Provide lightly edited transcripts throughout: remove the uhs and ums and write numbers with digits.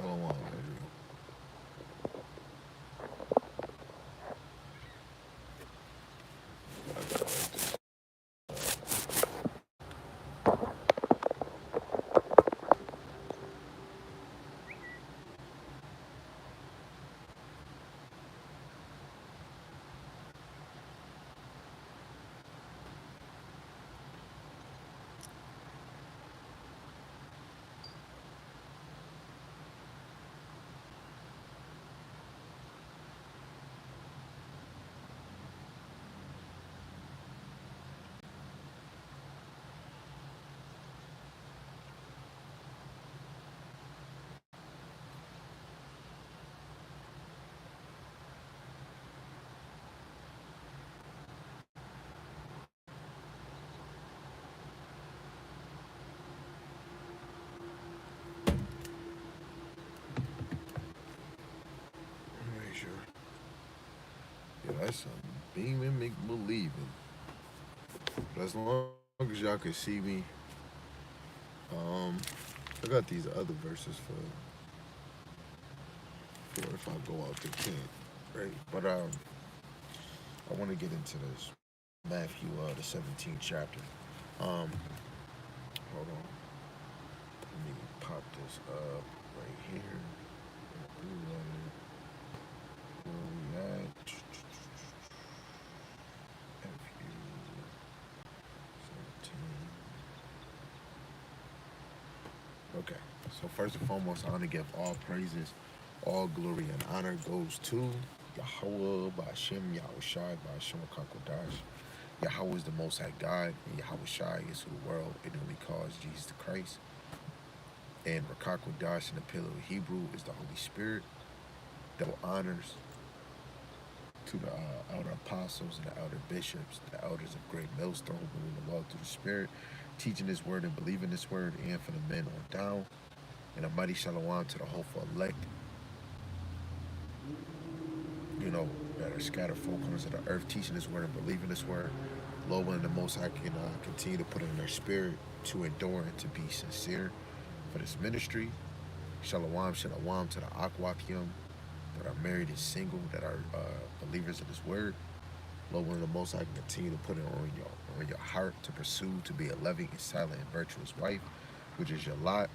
Shalom, Andrew. Make sure. Yeah, that's some beaming, make believing. But as long as y'all can see me, um, I got these other verses for if I go out the can, right? But I want to get into this Matthew, the 17th chapter. Um, hold on. Let me pop this up right here. Where we at? Matthew 17. Okay. So first and foremost, I want to give all praises, all glory and honor goes to Yahweh, Ba'ashem, Yahushai, Ba'ashem, Kakodash. Yahweh is the Most High God, and Yahushai is who the world ignorantly calls Jesus Christ. And Rakakodash in the Pillar of Hebrew is the Holy Spirit. Double honors to the elder apostles and the elder bishops, the elders of Great Millstone, who in the law through the Spirit, teaching this word and believing this word, and for the men on down. And a mighty shalom to the hopeful elect, that are scattered four corners of the earth, teaching this word and believing this word. Lord, willing the Most High can continue to put it in their spirit to endure and to be sincere for this ministry. Shalom, shalom to the Akwakim that are married and single, that are believers of this word. Lord, willing the Most High can continue to put it on your heart to pursue, to be a loving and silent and virtuous wife, which is your lot.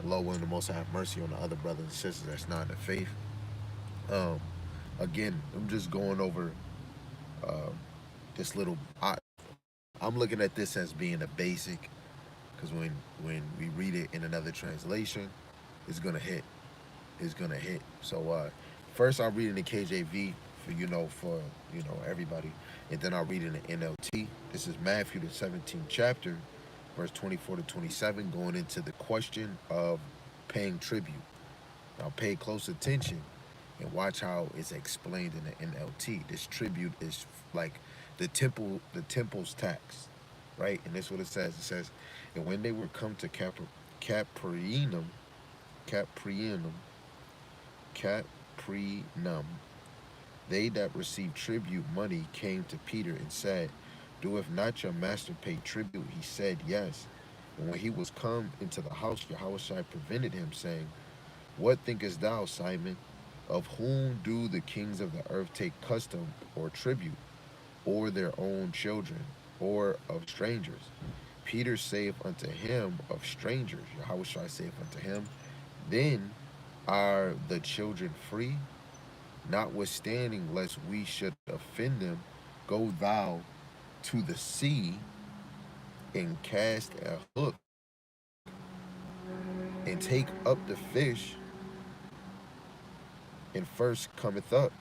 Lord, willing the Most High have mercy on the other brothers and sisters that's not in the faith. Um, Again, I'm just going over uh, this little. I'm looking at this as being a basic, because when we read it in another translation, it's gonna hit. It's gonna hit. So first I'll read in the KJV for everybody, and then I'll read in the NLT. This is Matthew the 17th chapter, verse 24 to 27, going into the question of paying tribute. Now pay close attention and watch how it's explained in the NLT. This tribute is like the temple's tax, right? And this is what it says. It says, and when they were come to Capernaum, Capernaum, Capernaum, they that received tribute money came to Peter and said, doeth not your master pay tribute? He said, yes. And when he was come into the house, Yahushua prevented him, saying, what thinkest thou, Simon? Of whom do the kings of the earth take custom or tribute, or their own children, or of strangers? Peter saith unto him, of strangers. Yahushua saith unto him, then are the children free? Notwithstanding, lest we should offend them, go thou to the sea and cast a hook and take up the fish, and first cometh up.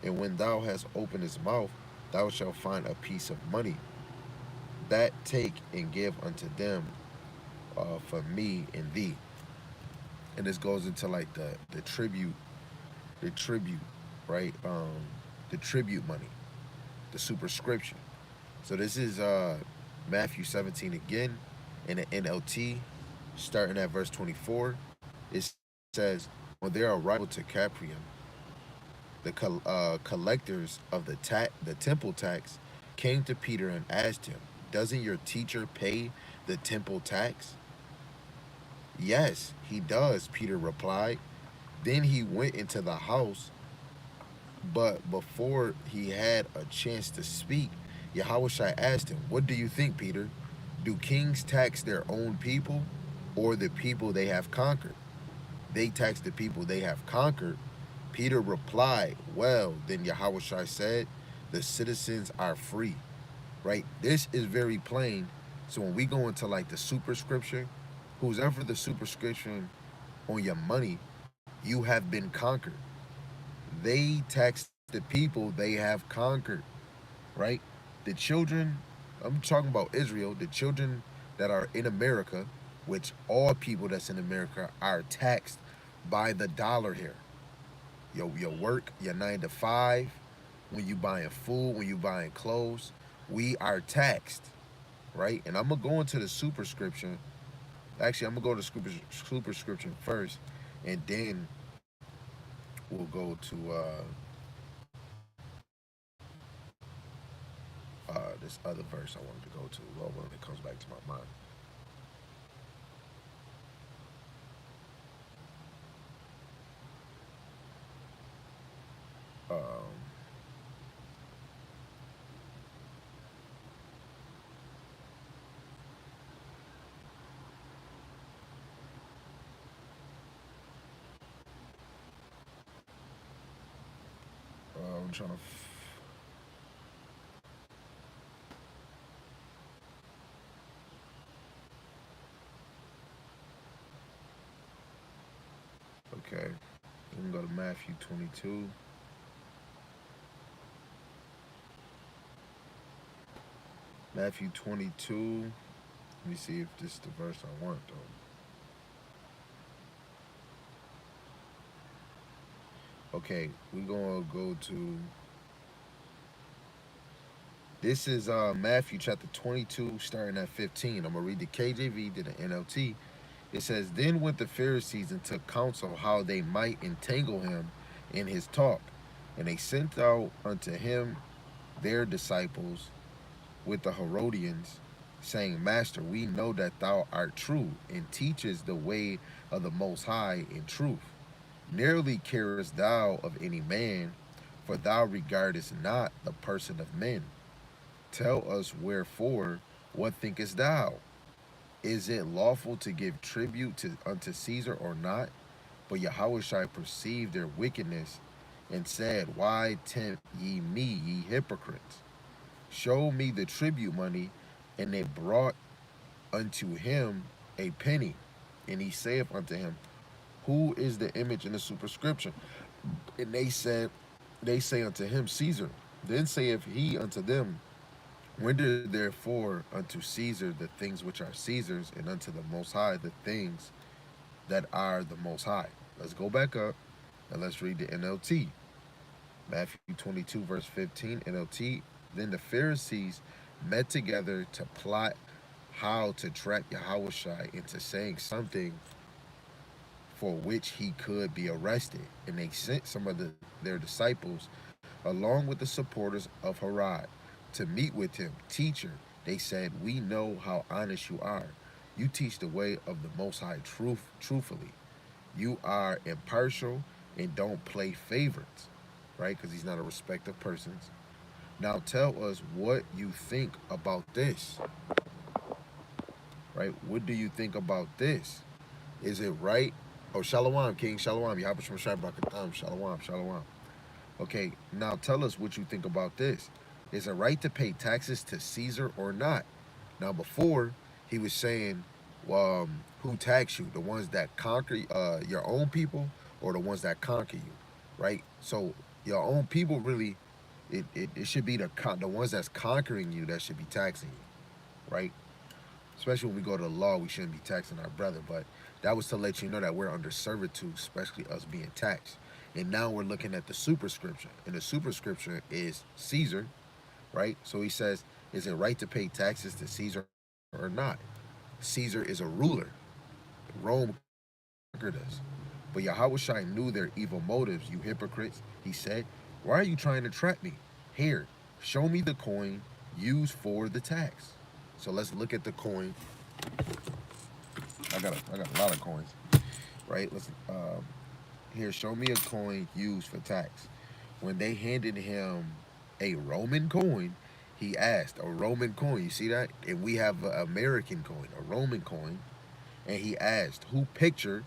And when thou hast opened his mouth, thou shalt find a piece of money. That take and give unto them for me and thee. And this goes into like the tribute, right? The tribute money, the superscription. So this is Matthew 17 again in the NLT, starting at verse 24. It says, when they arrived to Capernaum, the collectors of the temple tax came to Peter and asked him, doesn't your teacher pay the temple tax? Yes, he does, Peter replied. Then he went into the house, but before he had a chance to speak, Yahushua asked him, "What do you think, Peter? Do kings tax their own people or the people they have conquered?" "They tax the people they have conquered." Peter replied, "Well, then," Yahushua said, "the citizens are free." Right? This is very plain. So when we go into like the superscription, who's ever the superscription on your money, you have been conquered. They tax the people they have conquered, right? The children, I'm talking about Israel, the children that are in America, which all people that's in America are taxed by the dollar here. Your work, your 9 to 5, when you buying food, when you buying clothes, we are taxed, right? And I'm gonna go into the superscription. Actually, I'm gonna go to superscription first, and then we'll go to this other verse I wanted to go to. Well, when it comes back to my mind. Um, I'm trying to. Okay, we can go to Matthew 22. Matthew 22. Let me see if this is the verse I want though. Okay, we're gonna go to. This is Matthew chapter 22, starting at 15. I'm gonna read the KJV to the NLT. It says, "Then went the Pharisees and took counsel how they might entangle him in his talk. And they sent out unto him their disciples with the Herodians, saying, Master, we know that thou art true, and teachest the way of the Most High in truth. Nearly carest thou of any man, for thou regardest not the person of men. Tell us wherefore, what thinkest thou? Is it lawful to give tribute unto Caesar or not?" But Yahushua perceived their wickedness and said, "Why tempt ye me, ye hypocrites? Show me the tribute money." And they brought unto him a penny. And he saith unto him, "Who is the image in the superscription?" And they say unto him, "Caesar." Then saith he unto them, "Render therefore unto Caesar the things which are Caesar's, and unto the Most High the things that are the Most High." Let's go back up and let's read the NLT. Matthew 22, verse 15, NLT. "Then the Pharisees met together to plot how to trap Yahushua into saying something for which he could be arrested. And they sent some of their disciples along with the supporters of Herod to meet with him. "Teacher," they said, "we know how honest you are. You teach the way of the Most High truthfully. You are impartial and don't play favorites," right? Because he's not a respecter of persons. "Now tell us what you think about this," right? What do you think about this? Is it right? Oh, Shalom, King, Shalom. Yahushua Shabbat, Shalom, Shalom. Okay, now tell us what you think about this. Is it right to pay taxes to Caesar or not? Now, before, he was saying, who tax you? The ones that conquer your own people, or the ones that conquer you, right? So your own people really, it should be the ones that's conquering you that should be taxing you, right? Especially when we go to the law, we shouldn't be taxing our brother. But that was to let you know that we're under servitude, especially us being taxed. And now we're looking at the superscription. And the superscription is Caesar, right? So he says, is it right to pay taxes to Caesar or not? Caesar is a ruler. Rome conquered us. But Yahushua knew their evil motives, "You hypocrites," he said. "Why are you trying to trap me? Here, show me the coin used for the tax." So let's look at the coin I got a lot of coins, right? Let's here. Show me a coin used for tax. When they handed him a Roman coin, he asked a Roman coin. You see that? And we have an American coin, a Roman coin, and he asked who picture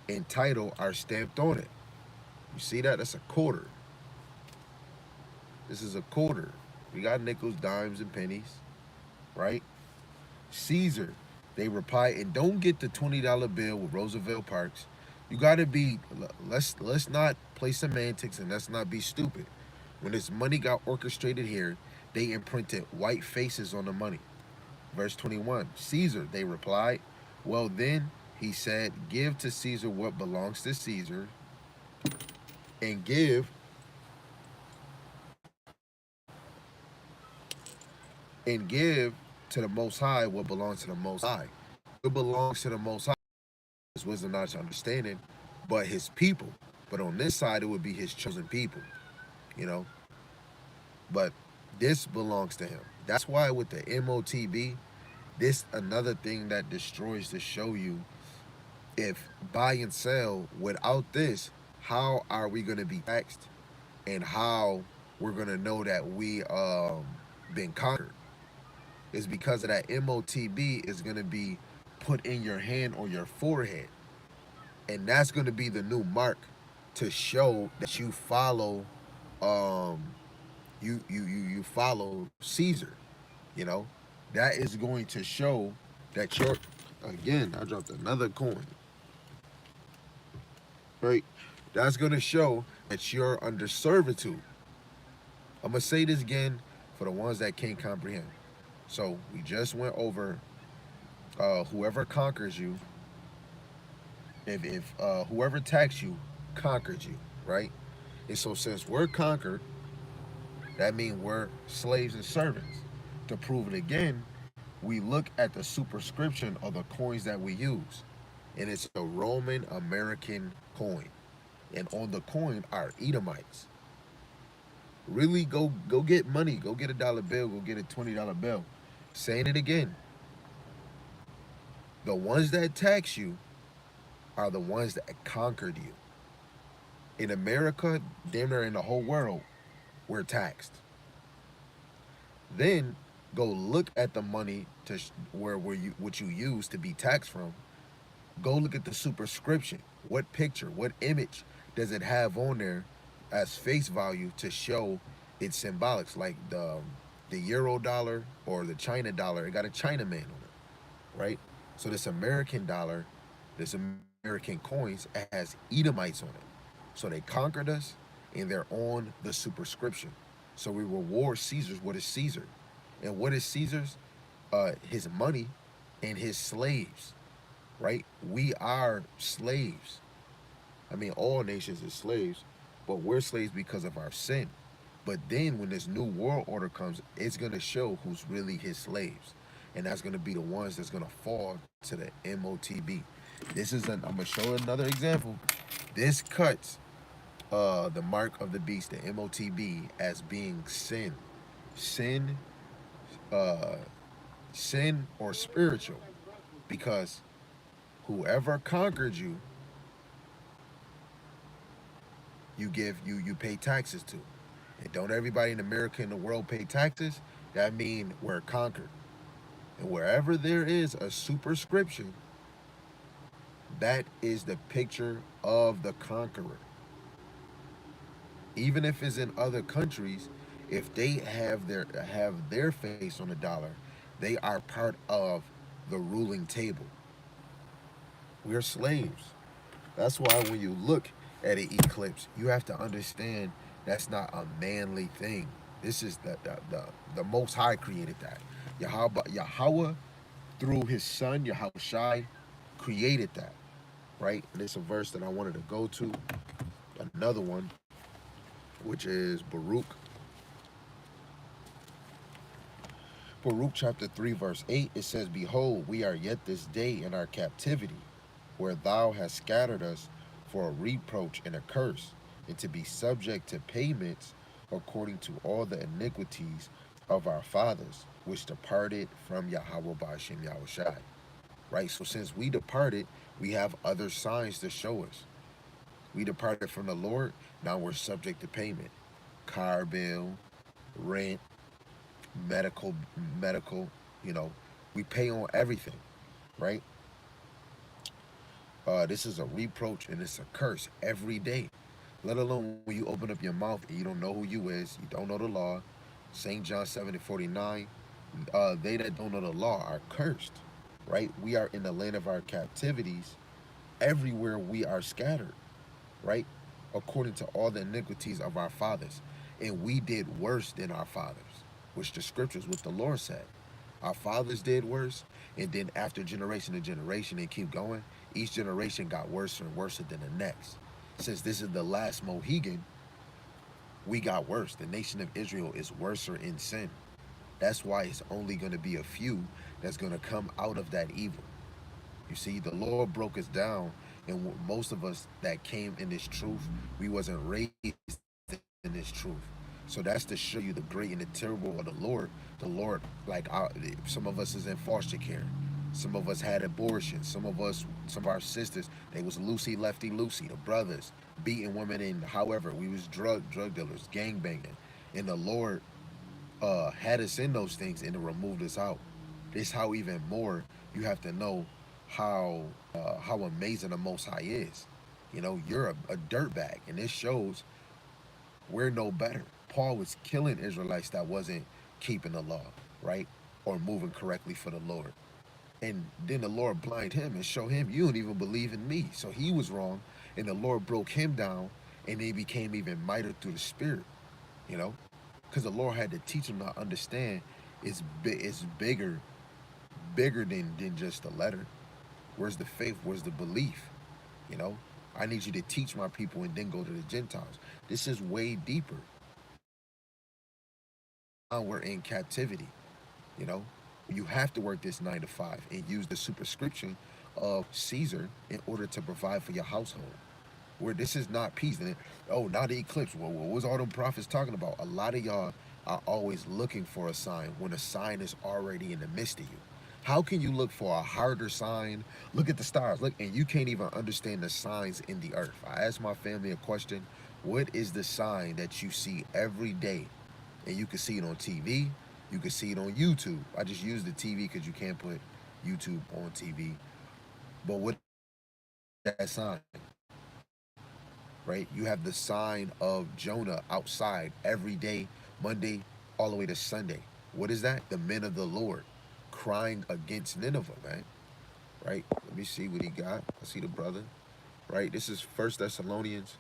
and title are stamped on it. You see that? That's a quarter. This is a quarter. We got nickels, dimes, and pennies, right? Caesar. They reply, and don't get the $20 bill with Roosevelt Parks. You gotta be. Let's not play semantics and let's not be stupid. When this money got orchestrated here, they imprinted white faces on the money. Verse 21. Caesar. They replied. Well then, he said, give to Caesar what belongs to Caesar, and give to the Most High what belongs to the Most High. What belongs to the Most High is wisdom, knowledge, understanding, but his people. But on this side, it would be his chosen people, you know. But this belongs to him. That's why with the MOTB, this another thing that destroys to show you if buy and sell without this, how are we going to be taxed and how we're going to know that we been conquered? Is because of that MOTB is going to be put in your hand or your forehead. And that's going to be the new mark to show that you follow um you follow Caesar, you know. That is going to show that you're, again, I dropped another coin. Right? That's going to show that you're under servitude. I'm going to say this again for the ones that can't comprehend. So we just went over whoever conquers you, if whoever attacks you conquered you, right? And so since we're conquered, that means we're slaves and servants. To prove it again, we look at the superscription of the coins that we use. And it's a Roman American coin. And on the coin are Edomites. Really go get money. Go get a bill. Go get a $20 bill. Saying it again. The ones that tax you are the ones that conquered you. In America, damn near in the whole world, we're taxed. Then go look at the money to where you what you use to be taxed from. Go look at the superscription. What picture, what image does it have on there as face value to show its symbolics? Like the Euro dollar or the China dollar, it got a China man on it, right? So this American dollar, this American coins, it has Edomites on it. So they conquered us, and they're on the superscription. So we reward Caesar's what is Caesar. And what is Caesar's? His money and his slaves, right? We are slaves. I mean, all nations are slaves, but we're slaves because of our sin. But then when this new world order comes, it's going to show who's really his slaves. And that's going to be the ones that's going to fall to the MOTB. I'm going to show another example. This cuts the mark of the beast, the MOTB, as being sin. Sin, uh, sin or spiritual. Because whoever conquered you, you pay taxes to. And don't everybody in America and the world pay taxes? That means we're conquered. And wherever there is a superscription, that is the picture of the conqueror. Even if it's in other countries, if they have their face on a dollar, they are part of the ruling table. We're slaves. That's why when you look at an eclipse, you have to understand that's not a manly thing. This is the Most High created that. Yahweh, through his son, Yahushai, created that, right? And it's a verse that I wanted to go to. Another one, which is Baruch chapter 3, verse 8. It says, behold, we are yet this day in our captivity, where thou hast scattered us for a reproach and a curse, and to be subject to payments according to all the iniquities of our fathers, which departed from Yahweh Ba'ashem Yahushai. right? So since we departed, we have other signs to show us. We departed from the Lord, now we're subject to payment. Car bill, rent, medical, medical, you know, we pay on everything, right? This is a reproach and it's a curse every day. Let alone when you open up your mouth and you don't know who you is, you don't know the law. St. John 7:49, they that don't know the law are cursed, right? We are in the land of our captivities. Everywhere we are scattered, right? According to all the iniquities of our fathers. And we did worse than our fathers, which the scriptures, what the Lord said. Our fathers did worse, and then after generation to generation, they keep going. Each generation got worse and worse than the next. Since this is the last Mohegan, we got worse. The nation of Israel is worser in sin. That's why it's only going to be a few that's going to come out of that evil. You see, the Lord broke us down, and most of us that came in this truth, we wasn't raised in this truth. So that's to show you the great and the terrible of the Lord. The Lord, like some of us is in foster care. Some of us had abortions. Some of us, some of our sisters, they was loosey lefty loosey. The brothers beating women in. However, we was drug dealers, gang banging, and the Lord had us in those things and it removed us out. This how even more you have to know how amazing the Most High is. You know, you're a dirtbag, and this shows we're no better. Paul was killing Israelites that wasn't keeping the law, right, or moving correctly for the Lord. And then the Lord blind him and show him you don't even believe in me. So he was wrong, and the Lord broke him down, and they became even mightier through the Spirit. You know, because the Lord had to teach him to understand it's bigger than just the letter. Where's the faith? Where's the belief? You know, I need you to teach my people and then go to the Gentiles. This is way deeper. Now we're in captivity. You know, you have to work this 9 to 5 and use the superscription of Caesar in order to provide for your household. Where this is not peace. And oh, now the eclipse. Well, what was all them prophets talking about? A lot of y'all are always looking for a sign when a sign is already in the midst of you. How can you look for a harder sign? Look at the stars. Look, and you can't even understand the signs in the earth. I asked my family a question. What is the sign that you see every day? And you can see it on TV. You can see it on YouTube. I just use the TV because you can't put YouTube on TV. But what is that sign? Right? You have the sign of Jonah outside every day, Monday all the way to Sunday. What is that? The men of the Lord crying against Nineveh, man. Right? Let me see what he got. I see the brother. Right? This is First Thessalonians.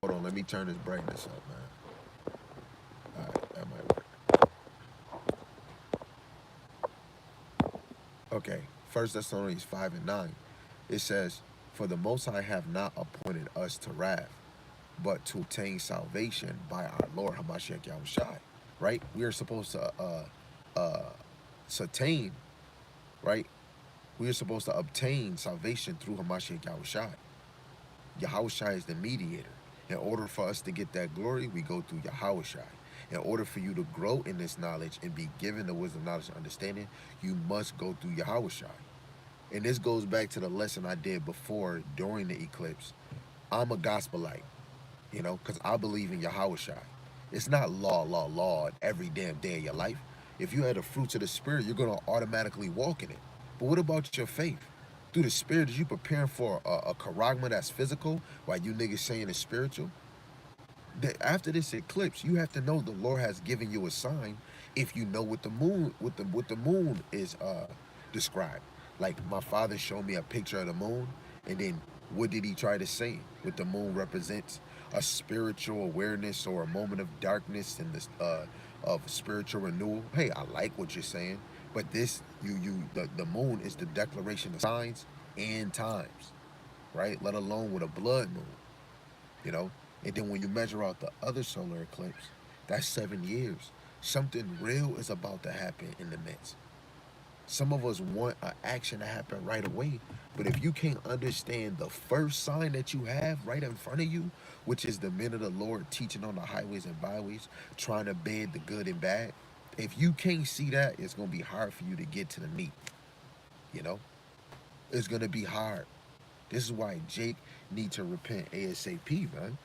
Hold on, let me turn this brightness up, man. All right, that might work. Okay, First Thessalonians 5:9. It says, "For the Most High have not appointed us to wrath, but to obtain salvation by our Lord Hamashiach Yahushai." Right? We are supposed to uh, attain, right? We are supposed to obtain salvation through Hamashiach Yahushai. Yahushai is the mediator. In order for us to get that glory, we go through Yahushai. In order for you to grow in this knowledge and be given the wisdom, knowledge, and understanding, you must go through Yahushai. And this goes back to the lesson I did before during the eclipse. I'm a gospelite, you know, because I believe in Yahushai. It's not law every damn day of your life. If you had the fruits of the Spirit, you're going to automatically walk in it. But what about your faith? Through the Spirit, is you preparing for a charagma that's physical while you niggas saying it's spiritual? After this eclipse, you have to know the Lord has given you a sign if you know what the moon is described. Like my father showed me a picture of the moon, and then what did he try to say? What the moon represents a spiritual awareness or a moment of darkness and this of spiritual renewal. Hey, I like what you're saying, but this the moon is the declaration of signs and times, right? Let alone with a blood moon, you know. And then when you measure out the other solar eclipse, that's 7 years. Something real is about to happen in the midst. Some of us want an action to happen right away, but if you can't understand the first sign that you have right in front of you, which is the men of the Lord teaching on the highways and byways, trying to bed the good and bad, if you can't see that, it's going to be hard for you to get to the meat. You know, it's gonna be hard. This is why Jake need to repent ASAP, man.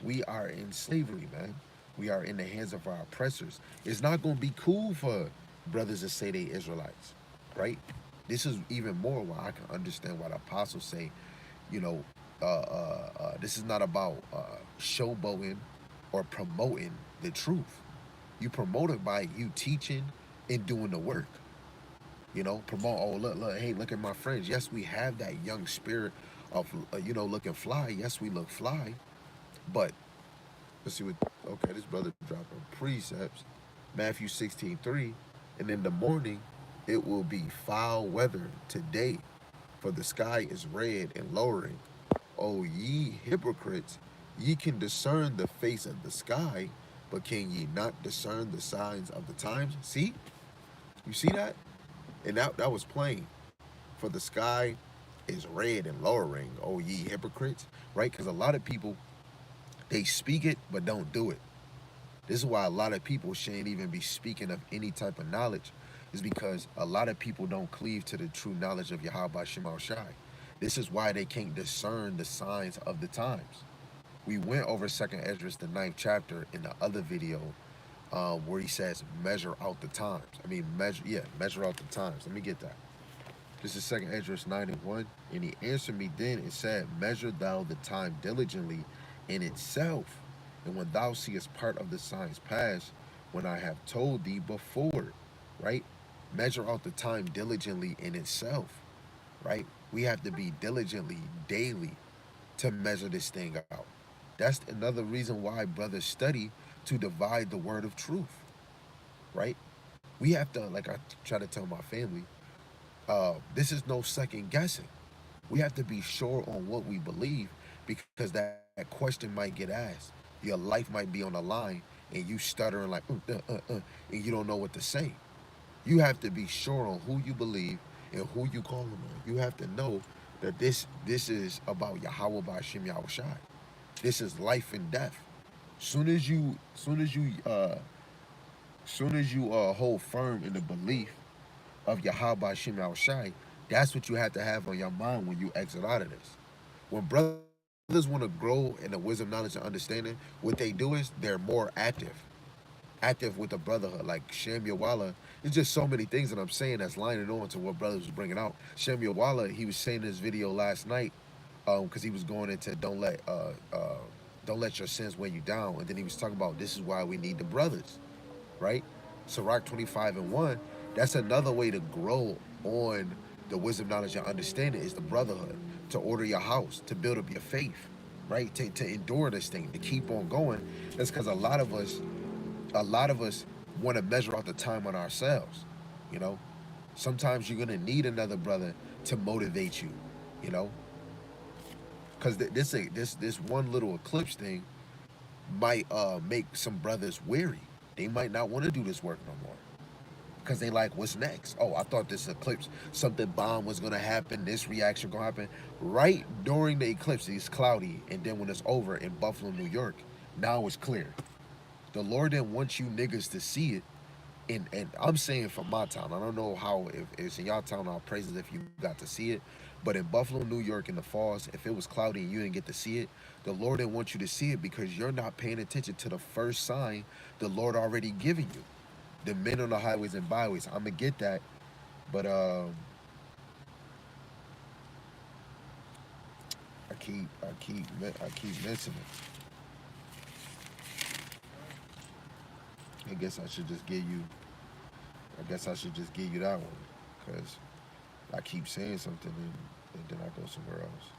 We are in slavery, man. We are in the hands of our oppressors. It's not gonna be cool for brothers to say they Israelites, right? This is even more why I can understand why the apostles say, you know, this is not about showboating or promoting the truth. You promote it by you teaching and doing the work. You know, promote. Oh, look, hey, look at my friends. Yes, we have that young spirit of, looking fly. Yes, we look fly, but let's see what. Okay, this brother dropping precepts. Matthew 16:3, and in the morning, it will be foul weather today, for the sky is red and lowering. O ye hypocrites, ye can discern the face of the sky, but can ye not discern the signs of the times? See? You see that? And that was plain. For the sky is red and lowering, O ye hypocrites, right? Because a lot of people, they speak it, but don't do it. This is why a lot of people shouldn't even be speaking of any type of knowledge, is because a lot of people don't cleave to the true knowledge of Yahweh Shema Shai. This is why they can't discern the signs of the times. We went over Second Esdras, the ninth chapter, in the other video, where he says, measure out the times. I mean, measure out the times. Let me get that. This is Second Esdras 9:1. And he answered me then and said, measure thou the time diligently in itself. And when thou seest part of the signs pass, when I have told thee before, right? Measure out the time diligently in itself, right? We have to be diligently daily to measure this thing out. That's another reason why brothers study to divide the word of truth, right? We have to, like I try to tell my family, this is no second guessing. We have to be sure on what we believe, because that question might get asked. Your life might be on the line and you stuttering like, and you don't know what to say. You have to be sure on who you believe and who you calling on. You have to know that this is about Yahweh Ba'Shem Yahushai. This is life and death. Soon as you hold firm in the belief of Yahweh Ba'Shem Yahushai, that's what you have to have on your mind when you exit out of this. When brothers want to grow in the wisdom, knowledge, and understanding, what they do is they're more active with the brotherhood. Like Shem Yawala, it's just so many things that I'm saying that's lining on to what brothers was bringing out. Shem Yawala, he was saying in this video last night, because he was going into don't let your sins weigh you down, and then he was talking about this is why we need the brothers, right? Sarat 25:1. That's another way to grow on the wisdom, knowledge, and understanding is the brotherhood, to order your house, to build up your faith, right? To endure this thing, to keep on going. That's because a lot of us want to measure out the time on ourselves. You know, sometimes you're gonna need another brother to motivate you. You know, because this one little eclipse thing might make some brothers weary. They might not want to do this work no more because they like, what's next? Oh, I thought this eclipse, something bomb was gonna happen, this reaction gonna happen. Right during the eclipse, it's cloudy, and then when it's over in Buffalo, New York, now it's clear. The Lord didn't want you niggas to see it. And I'm saying from my town, I don't know how, if it's in y'all town, I'll praise it if you got to see it. But in Buffalo, New York, in the falls, if it was cloudy and you didn't get to see it, the Lord didn't want you to see it because you're not paying attention to the first sign the Lord already given you. The men on the highways and byways. I'm gonna get that, but I keep missing it. I guess I should just give you. I guess I should just give you that one, because I keep saying something and then I go somewhere else.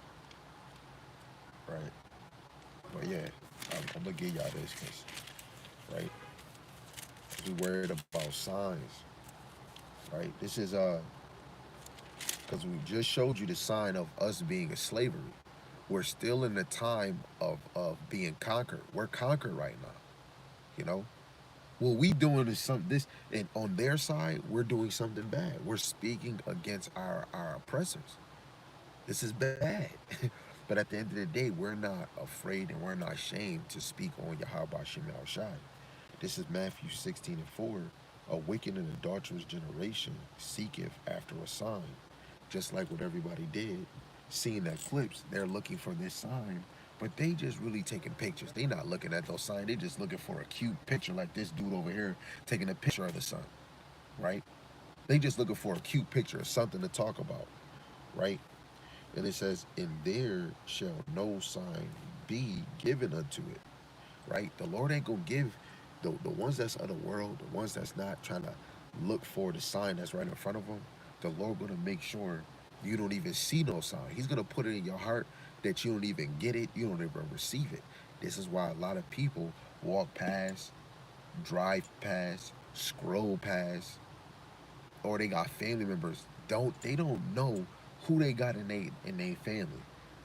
Right. But yeah, I'm gonna give y'all this, cause right, we worried about signs. Right. This is because we just showed you the sign of us being in slavery. We're still in the time of being conquered. We're conquered right now. You know, what we doing is some this, and on their side, we're doing something bad. We're speaking against our oppressors. This is bad. But at the end of the day, we're not afraid and we're not ashamed to speak on Yahweh Shem Shai. This is Matthew 16:4. A wicked and adulterous generation seeketh after a sign, just like what everybody did. Seeing that Eclipse, they're looking for this sign, but they just really taking pictures. They not looking at those signs. They just looking for a cute picture like this dude over here taking a picture of the sun, right? They just looking for a cute picture, something to talk about, right? And it says, "And there shall no sign be given unto it." Right? The Lord ain't gonna give the ones that's of the world, the ones that's not trying to look for the sign that's right in front of them. The Lord gonna make sure you don't even see no sign. He's gonna put it in your heart that you don't even get it, you don't even receive it. This is why a lot of people walk past, drive past, scroll past, or they got family members they don't know who they got in their family.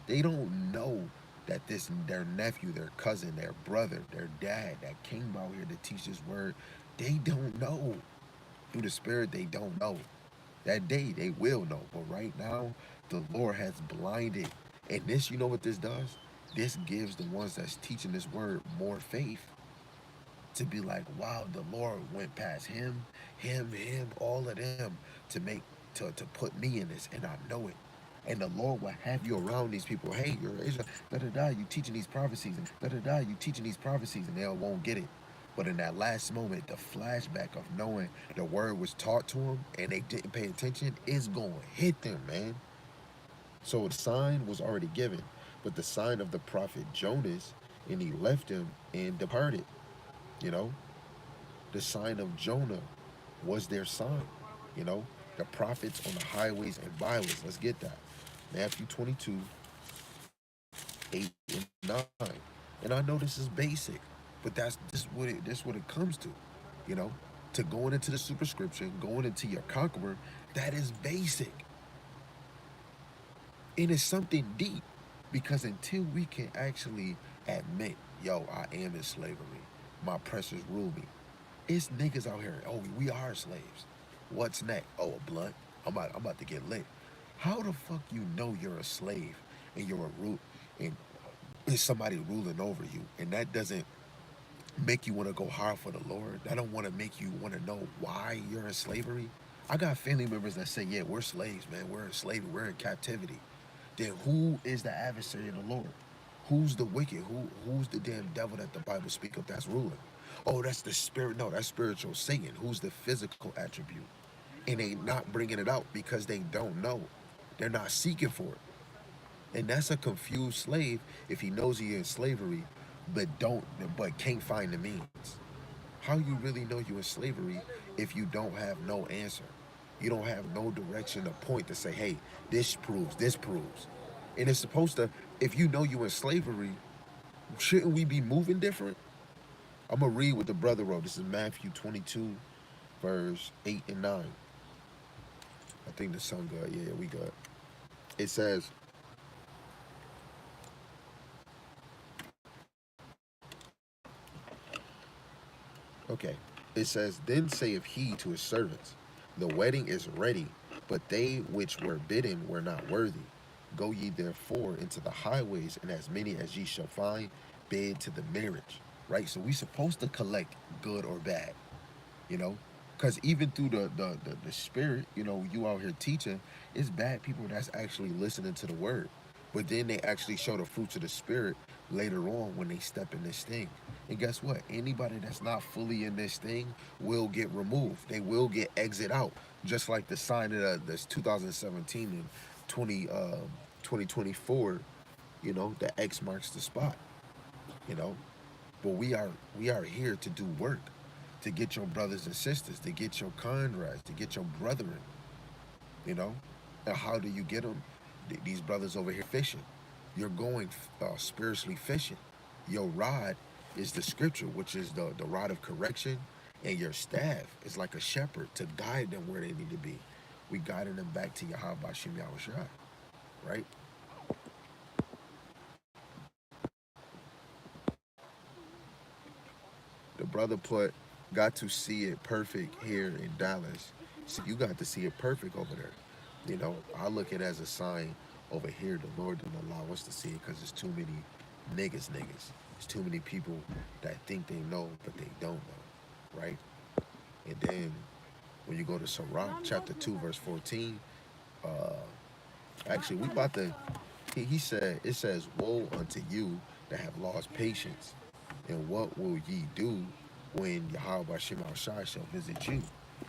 They don't know that this their nephew, their cousin, their brother, their dad that came out here to teach this word. They don't know. Through the spirit, they don't know. That day they will know. But right now, the Lord has blinded. And this, you know what this does? This gives the ones that's teaching this word more faith to be like, wow, the Lord went past him, all of them to make to put me in this, and I know it. And the Lord will have you around these people. Hey, you're Israel, da da da. You teaching these prophecies, and da da da. You teaching these prophecies, and they won't get it. But in that last moment, the flashback of knowing the word was taught to them and they didn't pay attention is going to hit them, man. So the sign was already given, but the sign of the prophet Jonas, and he left him and departed. You know, the sign of Jonah was their sign. You know, the prophets on the highways and byways. Let's get that. Matthew 22, 8 and 9. And I know this is basic, but this what it comes to. You know, to going into the superscription, going into your conqueror, that is basic. And it's something deep. Because until we can actually admit, yo, I am in slavery, my oppressors rule me. It's niggas out here. Oh, we are slaves. What's next? Oh, a blunt. I'm about to get lit. How the fuck you know you're a slave and you're a root and it's somebody ruling over you, and that doesn't make you want to go hard for the Lord? That don't want to make you want to know why you're in slavery. I got family members that say, yeah, we're slaves, man. We're in slavery. We're in captivity. Then who is the adversary of the Lord? Who's the wicked? Who's the damn devil that the Bible speak of that's ruling? Oh, that's the spirit. No, that's spiritual Satan. Who's the physical attribute? And they not bringing it out because they don't know. They're not seeking for it. And that's a confused slave if he knows he's in slavery, but can't find the means. How you really know you're in slavery if you don't have no answer? You don't have no direction to point to say, hey, this proves, this proves. And it's supposed to, if you know you're in slavery, shouldn't we be moving different? I'm going to read what the brother wrote. This is Matthew 22, verse 8 and 9. I think the sun good. Yeah, we good. It says, okay. It says, then saith he to his servants, the wedding is ready, but they which were bidden were not worthy. Go ye therefore into the highways, and as many as ye shall find, bid to the marriage. Right? So we supposed to collect good or bad, you know? Because even through the spirit, you know, you out here teaching, it's bad people that's actually listening to the word. But then they actually show the fruits of the spirit later on when they step in this thing. And guess what? Anybody that's not fully in this thing will get removed. They will get exit out. Just like the sign of this 2017 and 2024, you know, the X marks the spot, you know. But we are here to do work, to get your brothers and sisters, to get your comrades, to get your brethren, you know. And how do you get them? These brothers over here fishing. You're going spiritually fishing. Your rod is the scripture, which is the rod of correction, and your staff is like a shepherd to guide them where they need to be. We guiding them back to Yahweh Shem Yahushua, right? The brother got to see it perfect here in Dallas. So you got to see it perfect over there. You know, I look at it as a sign over here. The Lord didn't allow us to see it because there's too many niggas. There's too many people that think they know, but they don't know, right? And then when you go to Sarat chapter 2 verse 14, uh, actually we about to. He said it says, "Woe unto you that have lost patience, and what will ye do when Yahweh Shema Shai shall visit you?"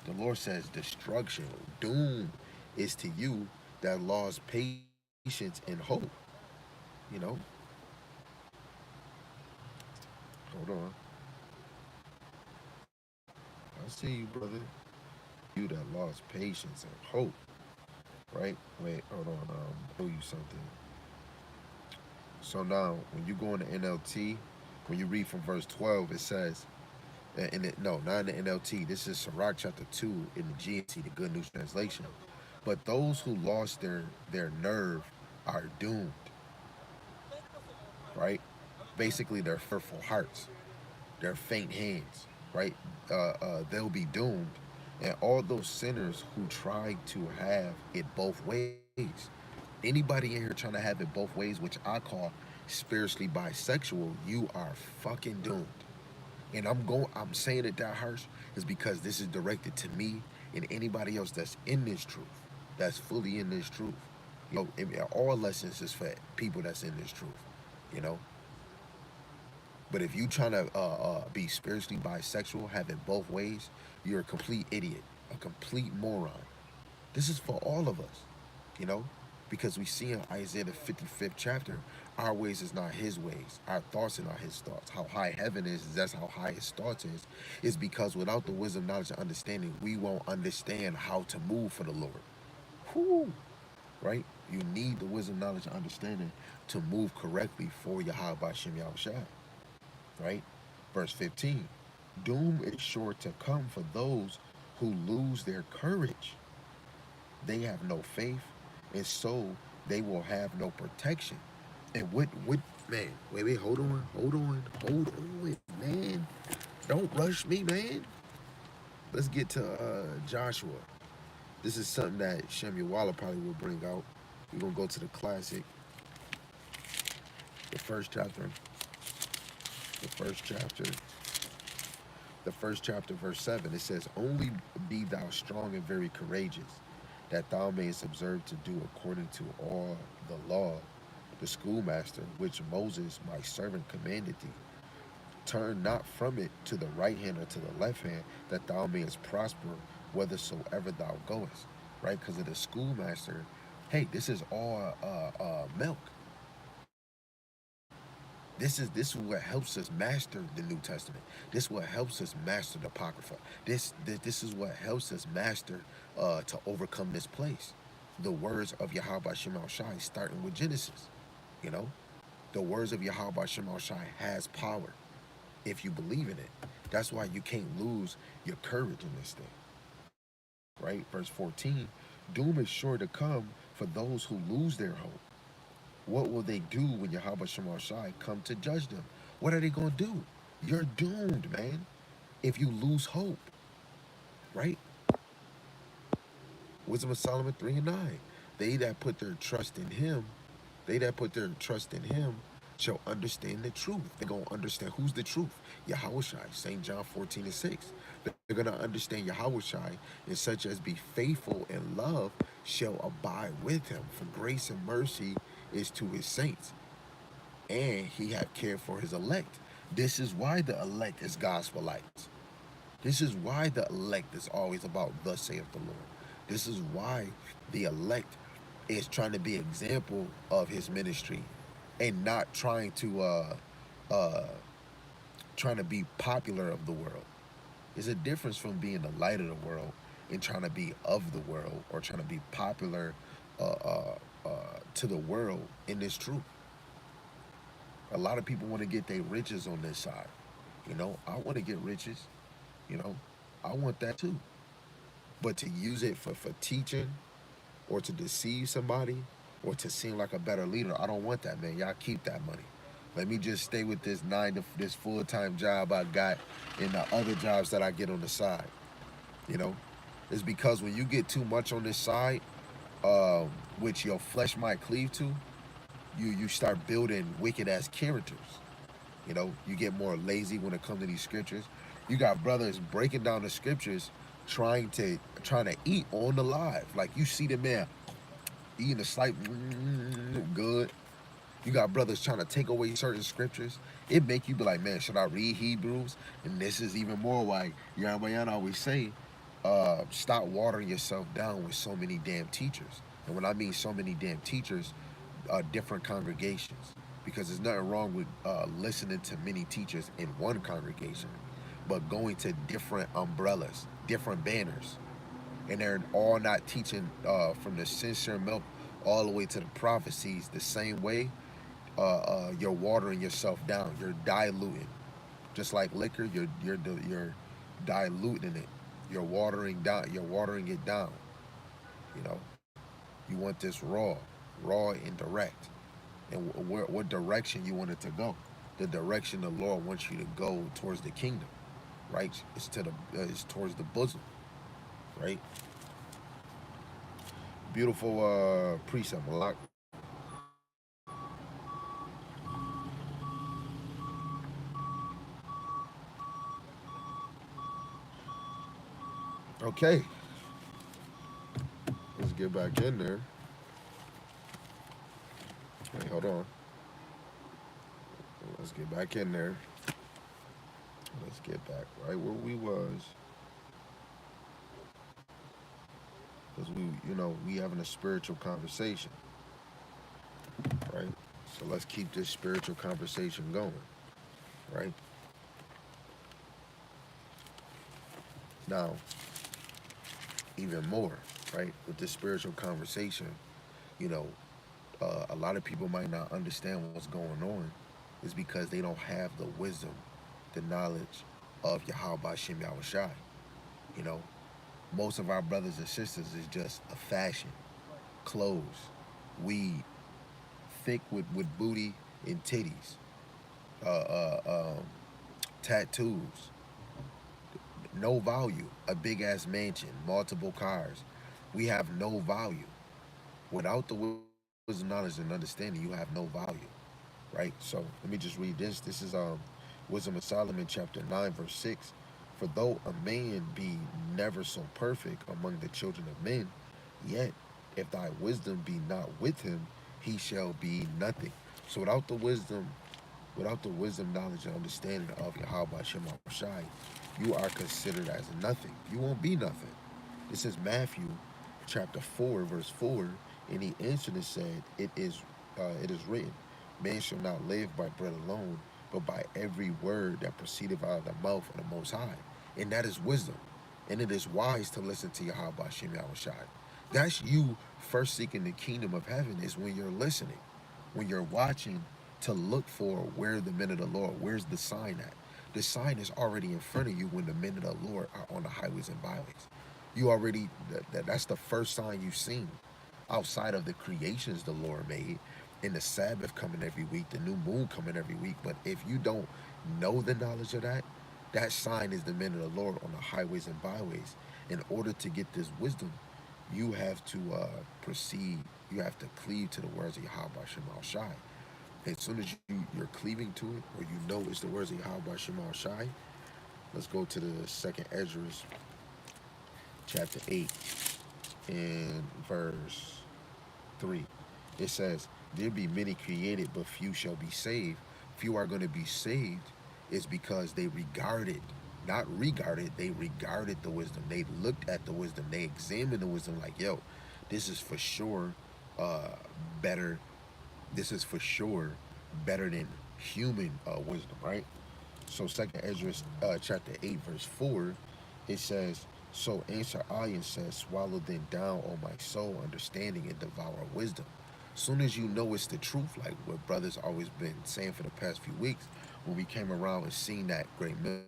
The Lord says, "Destruction, doom is to you that lost patience and hope." You know, hold on. I see you, brother. You that lost patience and hope, right? Wait, hold on. Show you something. So now, when you go in the NLT, when you read from verse 12, it says, no, not in the NLT. This is Sirach chapter 2 in the GNT, the Good News Translation. But those who lost their nerve are doomed, right? Basically, their fearful hearts, their faint hands, right? They'll be doomed. And all those sinners who try to have it both ways. Anybody in here trying to have it both ways, which I call spiritually bisexual, you are fucking doomed. And I'm saying it that harsh is because this is directed to me and anybody else that's in this truth, that's fully in this truth. All lessons is for people that's in this truth, you know. But if you trying to be spiritually bisexual, have it both ways, you're a complete idiot, a complete moron. This is for all of us, you know, because we see in Isaiah the 55th chapter, our ways is not his ways, our thoughts are not his thoughts. How high heaven is, that's how high his thoughts is because without the wisdom, knowledge, and understanding, we won't understand how to move for the Lord. Whew, right? You need the wisdom, knowledge, and understanding to move correctly for Yahweh Bashem Yahushua, right? Verse 15, doom is sure to come for those who lose their courage. They have no faith, and so they will have no protection. And what man, wait, hold on, man. Don't rush me, man. Let's get to Joshua. This is something that Shemuel Waller probably will bring out. We're gonna go to the classic, the first chapter, the first chapter, the first chapter, verse 7. It says, "Only be thou strong and very courageous, that thou mayest observe to do according to all the law, the schoolmaster, which Moses my servant commanded thee. Turn not from it to the right hand or to the left hand, that thou mayest prosper whithersoever thou goest." Right? Because of the schoolmaster, hey, this is all milk. This is what helps us master the New Testament. This is what helps us master the Apocrypha. This is what helps us master to overcome this place. The words of Yahweh Shema Shai, starting with Genesis. You know, the words of Yahweh Shema Shai has power if you believe in it. That's why you can't lose your courage in this thing. Right? Verse 14, doom is sure to come for those who lose their hope. What will they do when Yahweh Shema Shai come to judge them? What are they going to do? You're doomed, man, if you lose hope, right? Wisdom of Solomon 3 and 9. They that put their trust in him, they that put their trust in him shall understand the truth. They're going to understand who's the truth. Yahweh Shai, St. John 14 and 6. They're going to understand Yahweh Shai, and such as be faithful and love shall abide with him. For grace and mercy is to his saints, and he have cared for his elect. This is why the elect is gospelites. This is why the elect is always about thus saith the Lord. This is why the elect is trying to be example of his ministry and not uh trying to be popular of the world. There's a difference from being the light of the world and trying to be of the world or trying to be popular uh, uh, uh, to the world in this truth. A lot of people want to get their riches on this side. You know, I want to get riches. You know, I want that too. But to use it for teaching or to deceive somebody or to seem like a better leader, I don't want that, man. Y'all keep that money. Let me just stay with this full-time job I got and the other jobs that I get on the side. You know, it's because when you get too much on this side, which your flesh might cleave to, you start building wicked ass characters. You know, you get more lazy when it comes to these scriptures. You got brothers breaking down the scriptures, trying to eat on the live. Like you see the man eating a slight good. You got brothers trying to take away certain scriptures. It make you be like, man, should I read Hebrews? And this is even more why Yahweh always say, stop watering yourself down with so many damn teachers. And when I mean so many damn teachers, different congregations. Because there's nothing wrong with listening to many teachers in one congregation, but going to different umbrellas, different banners, and they're all not teaching from the sincere milk all the way to the prophecies the same way. You're watering yourself down. You're diluting, just like liquor. You're diluting it. You're watering down. You're watering it down. You know, you want this raw and direct. And what direction you want it to go? The direction the Lord wants you to go towards the kingdom, right? It's towards the bosom, right? Beautiful precept, Malak. Okay, let's get back in there. Wait, hold on. Let's get back in there. Let's get back right where we was. Because we having a spiritual conversation, right? So let's keep this spiritual conversation going, right? Now, even more, right? With this spiritual conversation, you know, a lot of people might not understand what's going on is because they don't have the wisdom, the knowledge of Yahweh Shem Yahushai. You know, most of our brothers and sisters is just a fashion, clothes, weed, thick with booty and titties, uh, tattoos, no value, a big ass mansion, multiple cars. We have no value. Without the wisdom, knowledge, and understanding, you have no value, right? So let me just read this. This is Wisdom of Solomon, chapter 9, verse 6. For though a man be never so perfect among the children of men, yet if thy wisdom be not with him, he shall be nothing. So without the wisdom, knowledge, and understanding of Yahweh Shema Shai, you are considered as nothing. You won't be nothing. This is Matthew chapter 4, verse 4, and he answered and said, it is written, man shall not live by bread alone, but by every word that proceedeth out of the mouth of the Most High. And that is wisdom. And it is wise to listen to Yahweh Shem Shai. That's you first seeking the kingdom of heaven is when you're listening, when you're watching to look for where the men of the Lord, where's the sign at? The sign is already in front of you when the men of the Lord are on the highways and byways. You already, that's the first sign you've seen outside of the creations the Lord made, and the Sabbath coming every week, the new moon coming every week. But if you don't know the knowledge of that, that sign is the men of the Lord on the highways and byways. In order to get this wisdom, you have to proceed, you have to cleave to the words of Yahweh Shema Shai. As soon as you're cleaving to it, or you know it's the words of Yahweh Shema Shai, let's go to the second Esdras, chapter 8, and verse 3. It says, there be many created, but few shall be saved. Few are going to be saved is because they regarded, not regarded, they regarded the wisdom. They looked at the wisdom. They examined the wisdom like, yo, this is for sure better. This is for sure better than human wisdom, right? So second Ezra chapter 8, verse 4, it says, so answer I and says, swallow then down, O my soul, understanding and devour wisdom. Soon as you know it's the truth, like what brothers always been saying for the past few weeks, when we came around and seen that great mill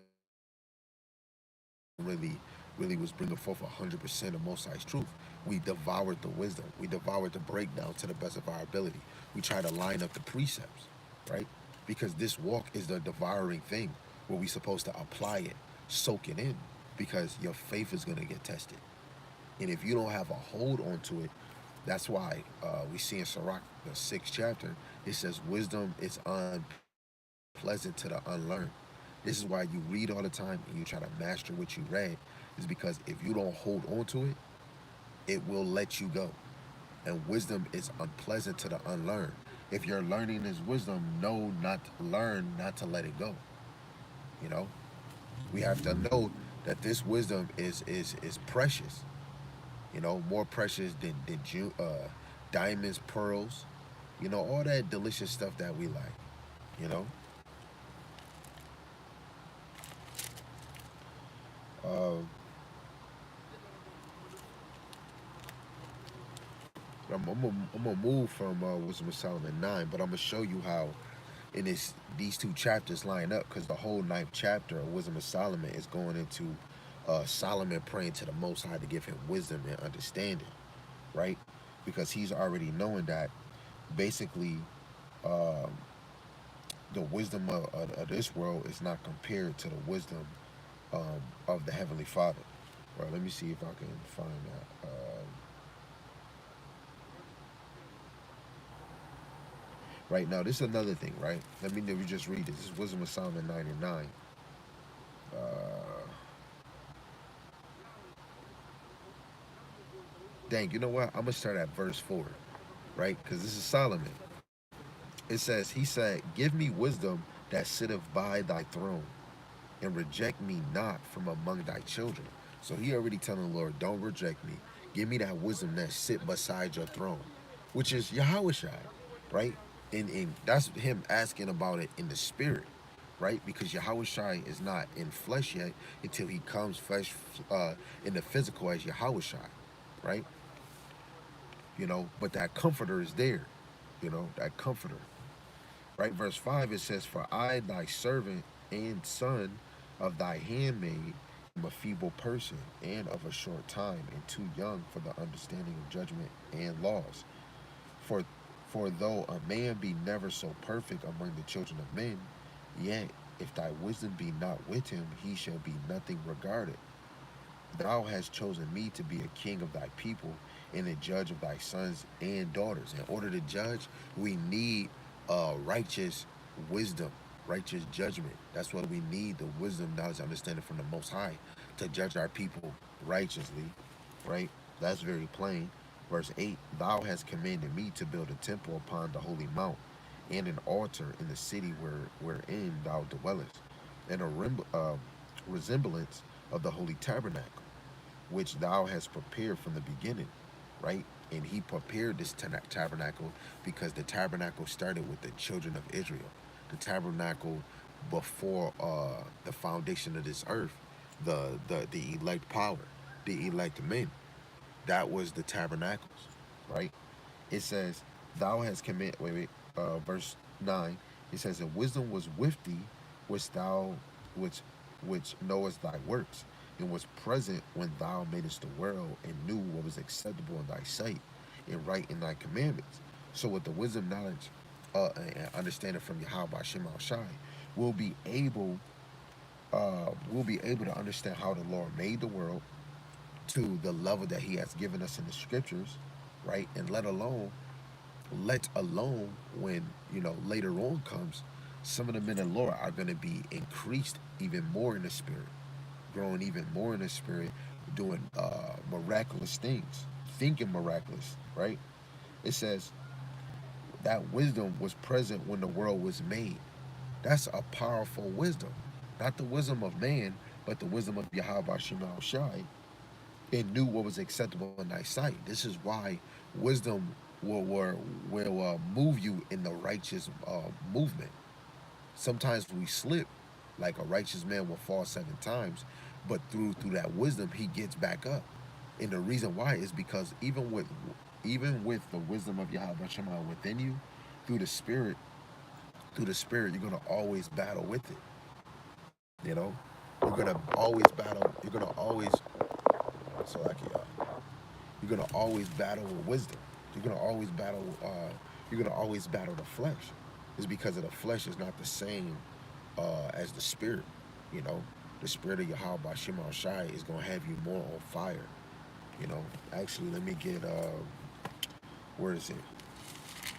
really was bringing forth 100% of Most High's truth, we devoured the wisdom. We devoured the breakdown to the best of our ability. We try to line up the precepts, right? Because this walk is the devouring thing where we supposed to apply it, soak it in, because your faith is going to get tested. And if you don't have a hold onto it, that's why we see in Sarat, the 6th chapter, it says wisdom is unpleasant to the unlearned. This is why you read all the time and you try to master what you read, is because if you don't hold on to it, it will let you go. And wisdom is unpleasant to the unlearned. If you're learning this wisdom, know not to learn, not to let it go. You know, we have to know that this wisdom is precious. You know, more precious than diamonds, pearls. You know, all that delicious stuff that we like. You know, uh, I'm gonna move from Wisdom of Solomon 9, but I'm gonna show you how in these two chapters line up, because the whole ninth chapter of Wisdom of Solomon is going into Solomon praying to the Most High to give him wisdom and understanding, right? Because he's already knowing that basically um, the wisdom of this world is not compared to the wisdom of the Heavenly Father. Right, let me see if I can find that. Right now, this is another thing, right? Let me just read this. This is Wisdom of Solomon 9 and 9. Uh, Dang, you know what? I'm going to start at verse 4, right? Because this is Solomon. It says, he said, give me wisdom that sitteth by thy throne, and reject me not from among thy children. So he already telling the Lord, don't reject me. Give me that wisdom that sit beside your throne, which is Yahushua, right? And that's him asking about it in the spirit, right? Because Yahushua is not in flesh yet until he comes flesh in the physical as Yahushua, right? You know, but that comforter is there, you know, that comforter. Right, verse 5, it says, for I, thy servant and son of thy handmaid, am a feeble person, and of a short time, and too young for the understanding of judgment and laws. For, for though a man be never so perfect among the children of men, yet if thy wisdom be not with him, he shall be nothing regarded. Thou hast chosen me to be a king of thy people and a judge of thy sons and daughters. In order to judge, we need righteous wisdom, righteous judgment. That's what we need, the wisdom, knowledge, understanding from the Most High to judge our people righteously, right? That's very plain. Verse 8, thou hast commanded me to build a temple upon the holy mount and an altar in the city wherein thou dwellest, and resemblance of the holy tabernacle, which thou hast prepared from the beginning, right? And he prepared this tabernacle because the tabernacle started with the children of Israel. The tabernacle before the foundation of this earth, the elect power, the elect men. That was the tabernacles, right? It says, thou hast commit, verse 9, it says, and wisdom was with thee, which thou, which, which knowest thy works, and was present when thou madest the world, and knew what was acceptable in thy sight, and right in thy commandments. So with the wisdom, knowledge, and understanding from Yahweh Shema Shai, we'll be able, we'll be able to understand how the Lord made the world to the level that He has given us in the scriptures, right? And let alone when later on comes, some of the men of the Lord are going to be increased even more in the spirit, growing even more in the spirit, doing miraculous things, thinking miraculous, right? It says that wisdom was present when the world was made. That's a powerful wisdom, not the wisdom of man, but the wisdom of Yahweh Shema Shai, and knew what was acceptable in thy sight. This is why wisdom will move you in the righteous movement. Sometimes we slip, like a righteous man will fall 7 times, but through that wisdom he gets back up. And the reason why is because even with the wisdom of Yahweh Shema within you, through the spirit, you're gonna always battle with it. You know, you're gonna always battle. You're gonna always so like you're gonna always battle with wisdom. You're gonna always battle. You're gonna always battle the flesh. It's because of the flesh is not the same as the spirit. You know, the spirit of Yahweh Shema Shai is gonna have you more on fire. You know, actually, let me get where is it?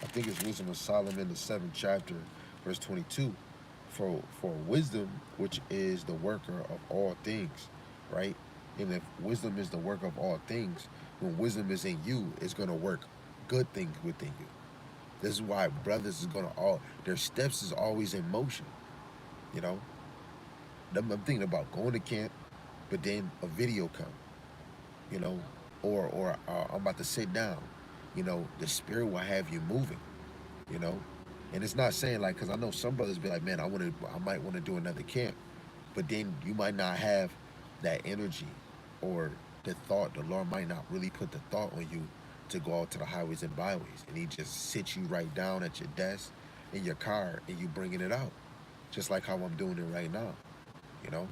I think it's Wisdom of Solomon, the 7th chapter, verse 22. For wisdom, which is the worker of all things, right? And if wisdom is the worker of all things, when wisdom is in you, it's gonna work good things within you. This is why brothers is gonna all their steps is always in motion. You know, I'm thinking about going to camp, but then a video come. You know, or I'm about to sit down. You know, the spirit will have you moving. You know, and it's not saying like because I know some brothers be like, man, I might want to do another camp, but then you might not have that energy or the thought. The Lord might not really put the thought on you to go out to the highways and byways, and He just sits you right down at your desk in your car, and you bringing it out, just like how I'm doing it right now. You know,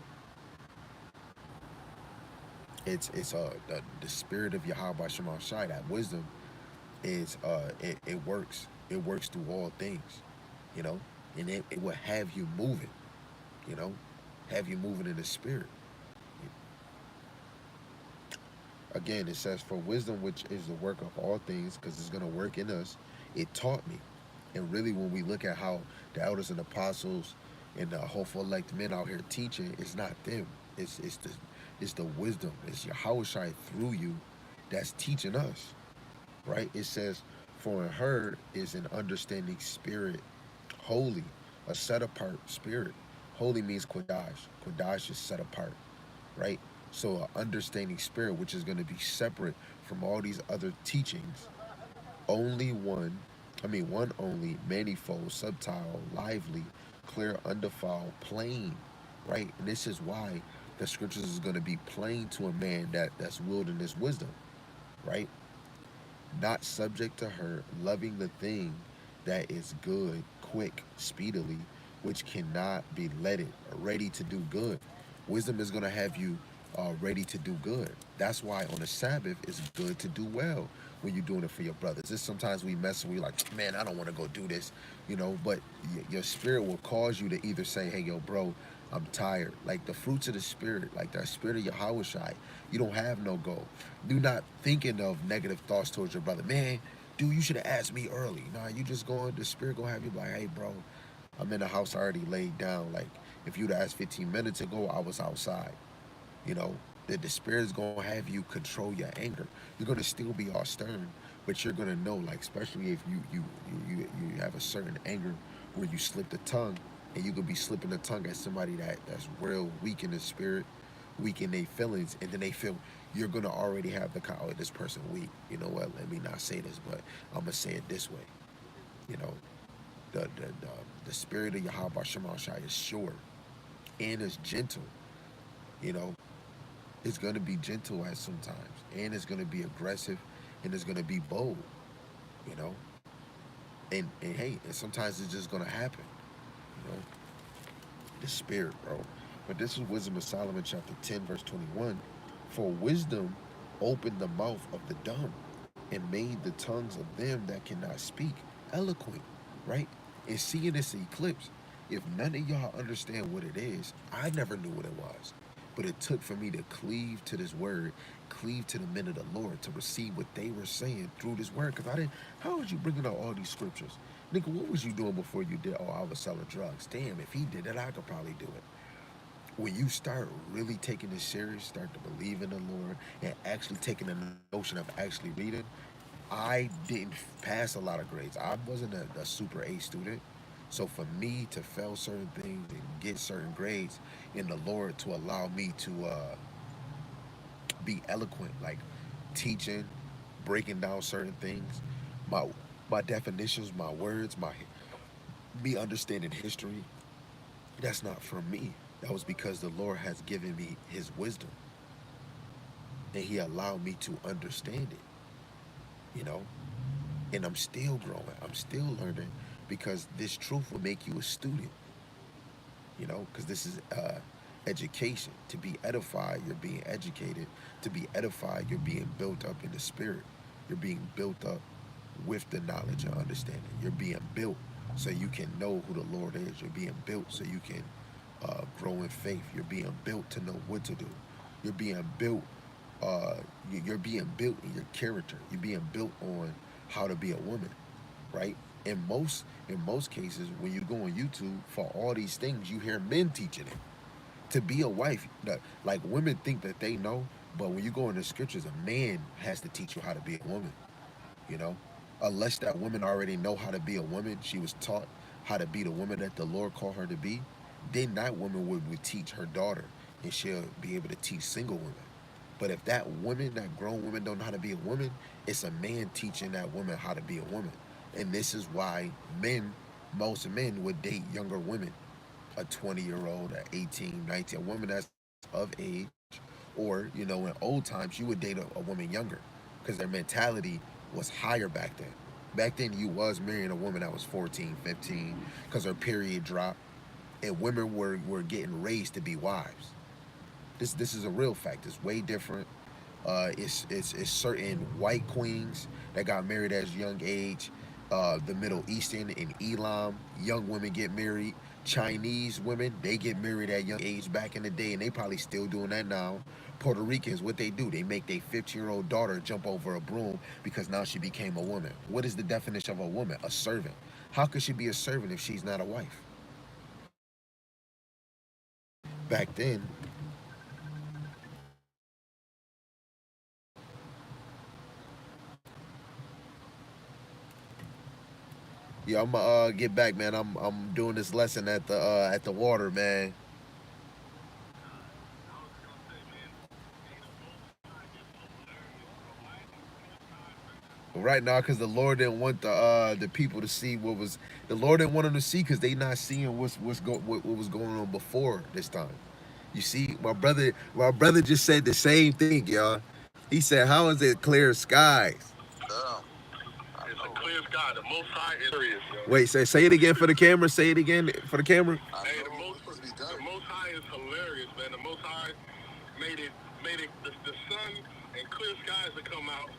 it's the spirit of Yahweh Shema Shai. That wisdom is it works through all things. You know, and it will have you moving. You know, have you moving in the spirit. Again, it says, for wisdom, which is the work of all things, because it's going to work in us, it taught me. And really, when we look at how the elders and apostles and the hopeful elect men out here teaching, it's not them. It's the wisdom. It's Yahweh Shai through you that's teaching us, right? It says, for in her is an understanding spirit, holy, a set apart spirit. Holy means Kodash. Kodash is set apart, right? So an understanding spirit, which is going to be separate from all these other teachings. Only one, one only, manifold, subtile, lively, clear, undefiled, plain, right? And this is why the scriptures is going to be plain to a man that's wilderness wisdom, right? Not subject to her, loving the thing that is good, quick, speedily, which cannot be letted, ready to do good. Wisdom is going to have you ready to do good. That's why on the Sabbath it's good to do well when you're doing it for your brothers. This sometimes we mess and we like, man, I don't want to go do this, but your spirit will cause you to either say, hey, yo, bro, I'm tired. Like the fruits of the spirit, like the spirit of Yahweh Shai, you don't have no goal. You're not thinking of negative thoughts towards your brother. Man, dude, you should have asked me early. Nah, you just going, the spirit gonna have you like, hey, bro, I'm in the house already laid down. Like, if you'd asked 15 minutes ago, I was outside. You know, that the spirit is gonna have you control your anger. You're gonna still be all stern, but you're gonna know, like, especially if you have a certain anger where you slip the tongue, and you could be slipping the tongue at somebody that's real weak in the spirit, weak in their feelings, and then they feel you're gonna already have the oh, this person weak. You know what? Let me not say this, but I'm gonna say it this way. You know, the spirit of Yahweh Shema Shai is sure and is gentle. You know, it's gonna be gentle at sometimes, and it's gonna be aggressive, and it's gonna be bold. You know, and hey, and sometimes it's just gonna happen. You know, the spirit, bro. But this is Wisdom of Solomon, chapter 10, verse 21. For wisdom opened the mouth of the dumb, and made the tongues of them that cannot speak eloquent, right? And seeing this eclipse, if none of y'all understand what it is, I never knew what it was. But it took for me to cleave to this word, cleave to the men of the Lord, to receive what they were saying through this word. Because I didn't, how was you bringing out all these scriptures? Nigga, what was you doing before you did, oh, I was selling drugs. Damn, if he did it, I could probably do it. When you start really taking this serious, start to believe in the Lord, and actually taking the notion of actually reading, I didn't pass a lot of grades. I wasn't a super A student. So for me to fail certain things and get certain grades in the Lord to allow me to be eloquent, like teaching, breaking down certain things, my my definitions, my words, my me understanding history, that's not from me. That was because the Lord has given me his wisdom and he allowed me to understand it, you know? And I'm still growing. I'm still learning because this truth will make you a student, because this is education. To be edified, you're being educated. To be edified, you're being built up in the spirit. You're being built up with the knowledge and understanding. You're being built so you can know who the Lord is. You're being built so you can grow in faith. You're being built to know what to do. You're being built. Uh, you're being built in your character. You're being built on how to be a woman, right? In most cases, when you go on YouTube for all these things, you hear men teaching it. To be a wife, like women think that they know, but when you go in the scriptures, a man has to teach you how to be a woman. You know, unless that woman already know how to be a woman, she was taught how to be the woman that the Lord called her to be. Then that woman would teach her daughter, and she'll be able to teach single women. But if that woman, that grown woman, don't know how to be a woman, it's a man teaching that woman how to be a woman. And this is why most men would date younger women, a 20-year-old, a 18, 19, a woman that's of age, or, in old times, you would date a woman younger because their mentality was higher back then. Back then, you was marrying a woman that was 14, 15 because her period dropped, and women were getting raised to be wives. This is a real fact. It's way different. It's certain white queens that got married at a young age. The Middle Eastern and Elam, young women get married. Chinese women, they get married at young age back in the day, and they probably still doing that now. Puerto Ricans, what they do, they make their 15-year-old daughter jump over a broom because now she became a woman. What is the definition of a woman? A servant. How could she be a servant if she's not a wife? Back then, yeah, I'm gonna get back, man. I'm doing this lesson at the water, man. Right now, because the Lord didn't want the people to see what was the Lord didn't want them to see because they not seeing what was going on before this time. You see, my brother just said the same thing, y'all. He said, "How is it clear skies?" It's a clear sky. The Most High is serious, yo. Wait, say it again for the camera. Say it again for the camera. Hey, the Most High is hilarious, man. The Most High made it the sun and clear skies to come out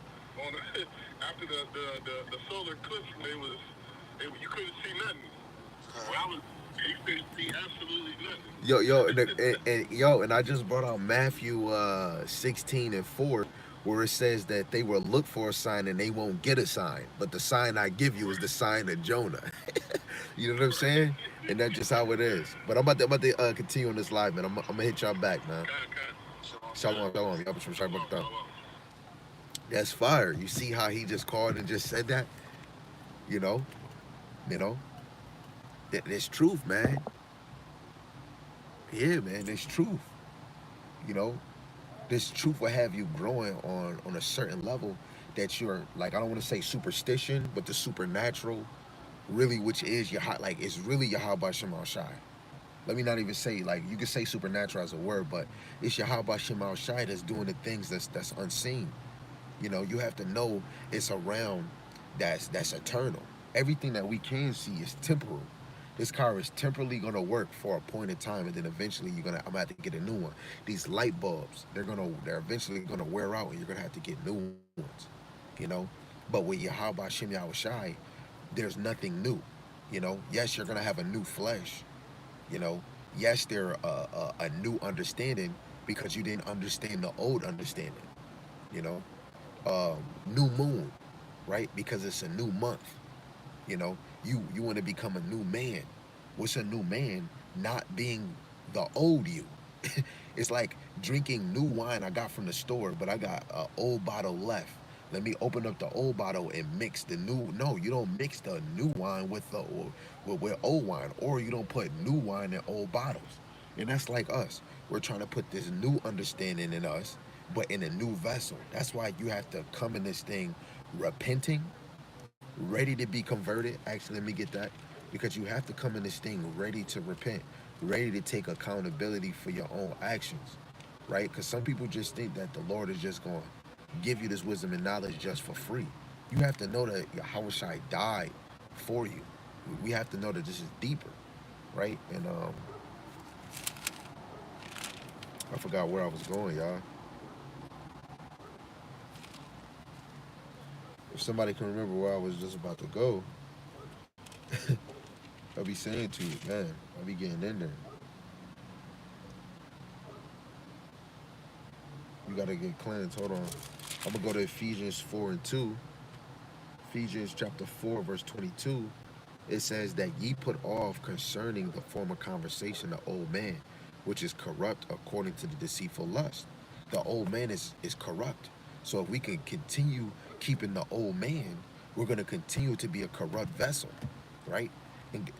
on after the solar eclipse. You couldn't see nothing. Well, you couldn't see absolutely nothing. And I just brought out Matthew 16:4, where it says that they will look for a sign and they won't get a sign, but the sign I give you is the sign of Jonah. You know what I'm saying? And that's just how it is. But I'm about to continue on this live, man. I'm gonna hit y'all back, man. Shalom, shalom. Y'all be sure to That's fire. You see how he just called and just said that? You know, you know, that's truth, man. Yeah, man, that's truth. You know, this truth will have you growing on a certain level that you're like, I don't want to say superstition, but the supernatural, really, which is your like it's really Yahweh Shemal Shai. Let me not even say like you can say supernatural as a word, but it's Yahweh Shemal Shai that's doing the things that's unseen. You have to know it's around that's eternal. Everything that we can see is temporal. This car is temporarily gonna work for a point in time, and then eventually I'm gonna have to get a new one. These light bulbs, they're eventually gonna wear out, and you're gonna have to get new ones. You know, but with Yahweh Shem Shai, there's nothing new. Yes, you're gonna have a new flesh. You know, yes, there a new understanding because you didn't understand the old understanding. You know, new moon, right? Because it's a new month. You want to become a new man. What's a new man? Not being the old you. It's like drinking new wine I got from the store, but I got an old bottle left. Let me open up the old bottle and mix the new. No, you don't mix the new wine with old wine, or you don't put new wine in old bottles. And that's like us. We're trying to put this new understanding in us, but in a new vessel. That's why you have to come in this thing repenting, ready to be converted. Actually, let me get that. Because you have to come in this thing ready to repent, ready to take accountability for your own actions, right? Because some people just think that the Lord is just going to give you this wisdom and knowledge just for free. You have to know that Yahushua died for you. We have to know that this is deeper, right? And I forgot where I was going, y'all. If somebody can remember where I was just about to go, I'll be saying to you, man, I'll be getting in there. You gotta get cleansed. Hold on. I'm gonna go to Ephesians 4:2. Ephesians chapter 4, verse 22, it says that ye put off concerning the former conversation the old man, which is corrupt according to the deceitful lust. The old man is corrupt. So if we can continue keeping the old man, we're going to continue to be a corrupt vessel, right?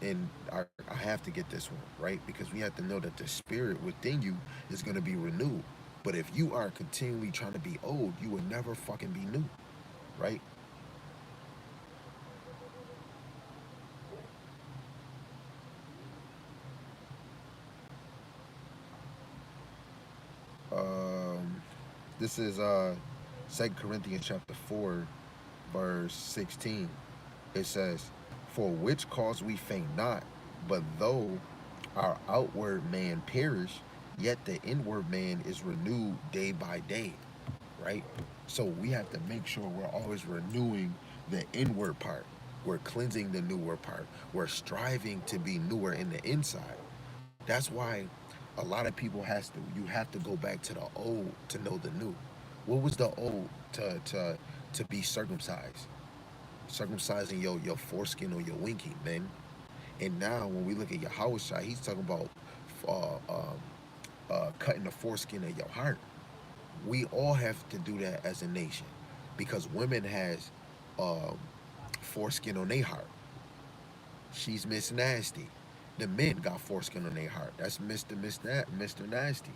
And I have to get this one, right? Because we have to know that the spirit within you is going to be renewed. But if you are continually trying to be old, you will never fucking be new, right? Um, this is 2 Corinthians chapter 4, verse 16. It says, for which cause we faint not, but though our outward man perish, yet the inward man is renewed day by day, right? So we have to make sure we're always renewing the inward part. We're cleansing the newer part. We're striving to be newer in the inside. That's why a lot of people you have to go back to the old to know the new. What was the old to be circumcised? Circumcising your foreskin or your winky, man. And now when we look at Yahushua, he's talking about uh, um, cutting the foreskin of your heart. We all have to do that as a nation because women has um, foreskin on their heart. She's Miss Nasty. The men got foreskin on their heart. That's Mr. Nasty.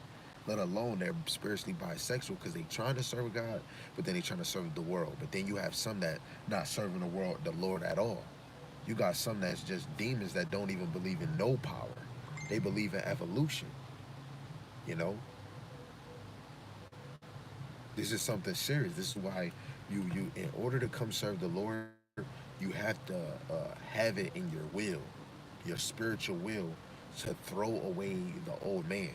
Let alone they're spiritually bisexual because they trying to serve God, but then they trying to serve the world. But then you have some that not serving the Lord at all. You got some that's just demons that don't even believe in no power. They believe in evolution. You know, this is something serious. This is why you in order to come serve the Lord, you have to have it in your will, your spiritual will, to throw away the old man,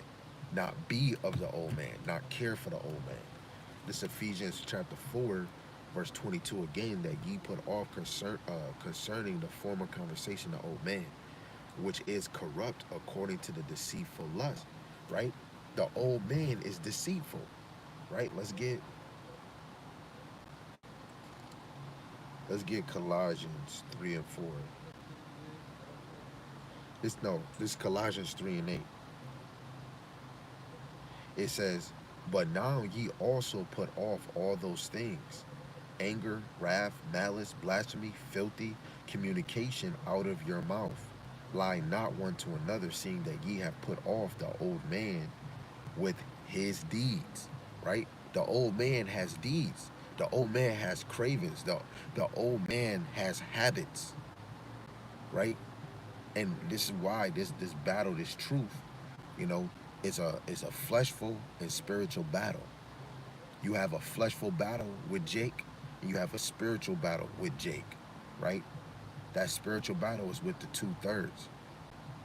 not be of the old man, not care for the old man. This Ephesians chapter 4, verse 22 again, that ye put off concerning the former conversation the old man, which is corrupt according to the deceitful lust, right? The old man is deceitful, right? Let's get Colossians 3 and 4. This Colossians 3 and 8. It says, but now ye also put off all those things, anger, wrath, malice, blasphemy, filthy communication out of your mouth. Lie not one to another, seeing that ye have put off the old man with his deeds, right? The old man has deeds. The old man has cravings. The old man has habits, right? And this is why this battle, this truth, you know, is a fleshful and spiritual battle. You have a fleshful battle with Jake, and you have a spiritual battle with Jake, right? That spiritual battle is with the 2/3.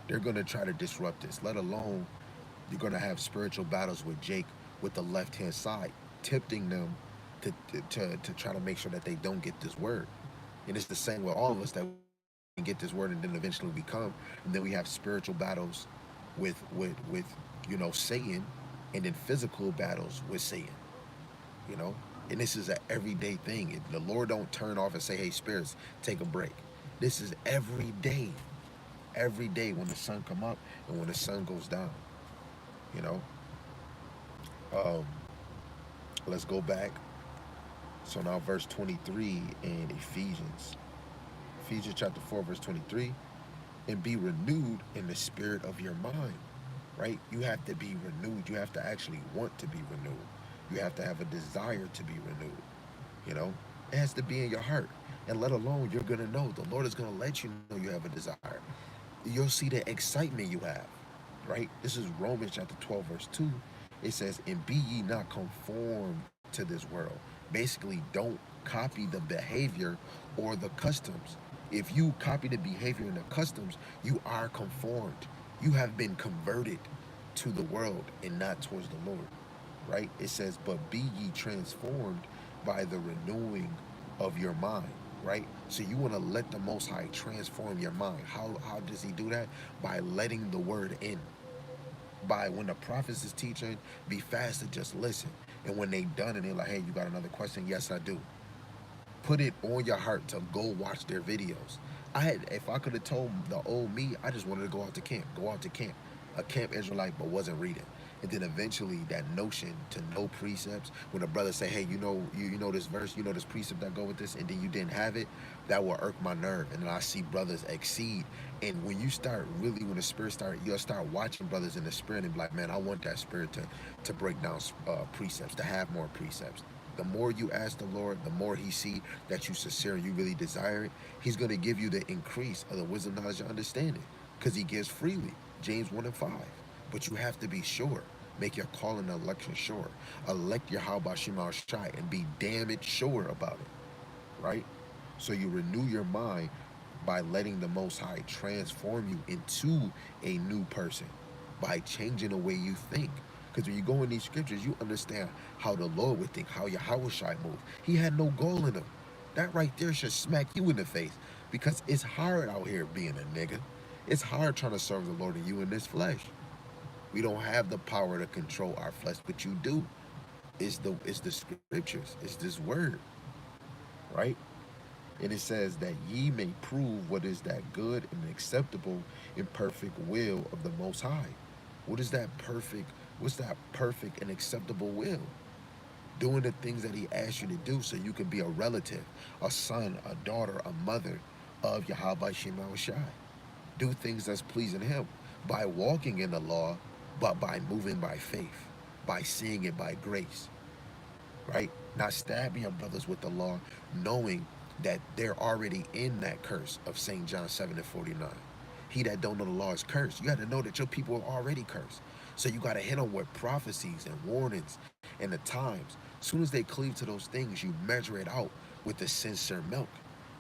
They're gonna try to disrupt this. Let alone you're gonna have spiritual battles with Jake with the left hand side, tempting them to try to make sure that they don't get this word. And it's the same with all of us that we get this word and then eventually we come, and then we have spiritual battles with Satan, and then physical battles with Satan. You know, and this is an everyday thing. The Lord don't turn off and say, "Hey, spirits, take a break." This is every day when the sun come up and when the sun goes down. You know, um, let's go back. So now, verse 23 in Ephesians chapter 4, verse 23, and be renewed in the spirit of your mind. Right? You have to be renewed. You have to actually want to be renewed. You have to have a desire to be renewed. You know, it has to be in your heart. And let alone, you're going to know. The Lord is going to let you know you have a desire. You'll see the excitement you have, right? This is Romans chapter 12, verse 2. It says, and be ye not conformed to this world. Basically, don't copy the behavior or the customs. If you copy the behavior and the customs, you are conformed. You have been converted to the world and not towards the Lord, right? It says, but be ye transformed by the renewing of your mind, right? So you want to let the Most High transform your mind. How does he do that? By letting the word in. By when the prophets is teaching, be fast to just listen. And when they done and they're like, hey, you got another question? Yes, I do. Put it on your heart to go watch their videos. If I could have told the old me, I just wanted to go out to camp, a camp Israelite, but wasn't reading. And then eventually that notion to know precepts, when a brother say, hey, you know this verse, you know this precept that go with this, and then you didn't have it, that will irk my nerve. And then I see brothers exceed. And when you start really, when the spirit start, you'll start watching brothers in the spirit and be like, man, I want that spirit to break down precepts, to have more precepts. The more you ask the Lord, the more He see that you sincere and you really desire it. He's going to give you the increase of the wisdom, knowledge, and understanding, because He gives freely. James 1:5. But you have to be sure. Make your call and election sure. Elect your Yahweh Shema Shai and be damn it sure about it, right? So you renew your mind by letting the Most High transform you into a new person, by changing the way you think. Because when you go in these scriptures, you understand how the Lord would think, how Yahweh Shai moved. He had no goal in him. That right there should smack you in the face, because it's hard out here being a nigga. It's hard trying to serve the Lord and you in this flesh. We don't have the power to control our flesh, but you do. It's the scriptures. It's this word, right? And it says that ye may prove what is that good and acceptable and perfect will of the Most High. What is that perfect? What's that perfect and acceptable will? Doing the things that He asked you to do so you can be a relative, a son, a daughter, a mother of Yahweh Shema Shai. Do things that's pleasing Him by walking in the law, but by moving by faith, by seeing it by grace, right? Not stabbing your brothers with the law, knowing that they're already in that curse of St. John 7:49. He that don't know the law is cursed. You got to know that your people are already cursed. So you got to hit them with prophecies and warnings and the times. As soon as they cleave to those things, you measure it out with the sincere milk.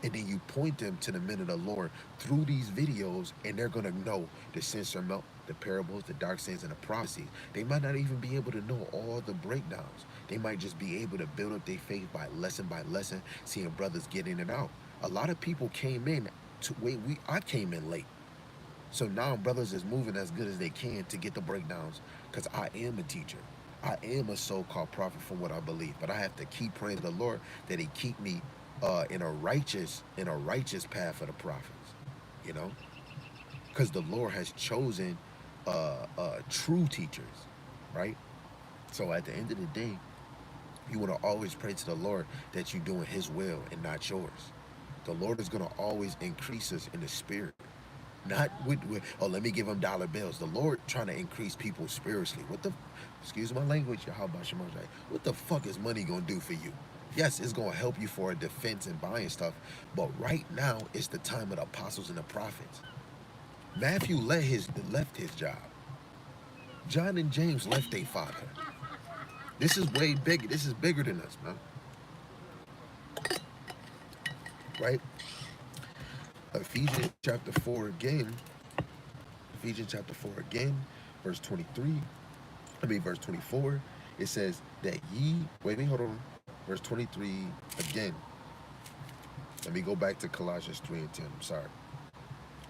And then you point them to the men of the Lord through these videos, and they're going to know the sincere milk, the parables, the dark sayings, and the prophecies. They might not even be able to know all the breakdowns. They might just be able to build up their faith by lesson, seeing brothers get in and out. A lot of people came in to wait. I came in late. So now brothers is moving as good as they can to get the breakdowns, because I am a teacher. I am a so-called prophet from what I believe, but I have to keep praying to the Lord that He keep me in a righteous path of the prophets, you know, because the Lord has chosen true teachers, right? So at the end of the day, you want to always pray to the Lord that you're doing His will and not yours. The Lord is going to always increase us in the spirit. Not with oh, let me give them dollar bills. The Lord trying to increase people spiritually. Excuse my language, how about Shemai? What the fuck is money gonna do for you? Yes, it's gonna help you for a defense and buying stuff, but right now it's the time of the apostles and the prophets. Matthew left his job. John and James left their father. This is way big. This is bigger than us, man. Right? Ephesians chapter 4 again. Ephesians chapter 4 again, verse 23. Verse 24, it says that hold on. Verse 23 again. Let me go back to Colossians 3 and 10. I'm sorry.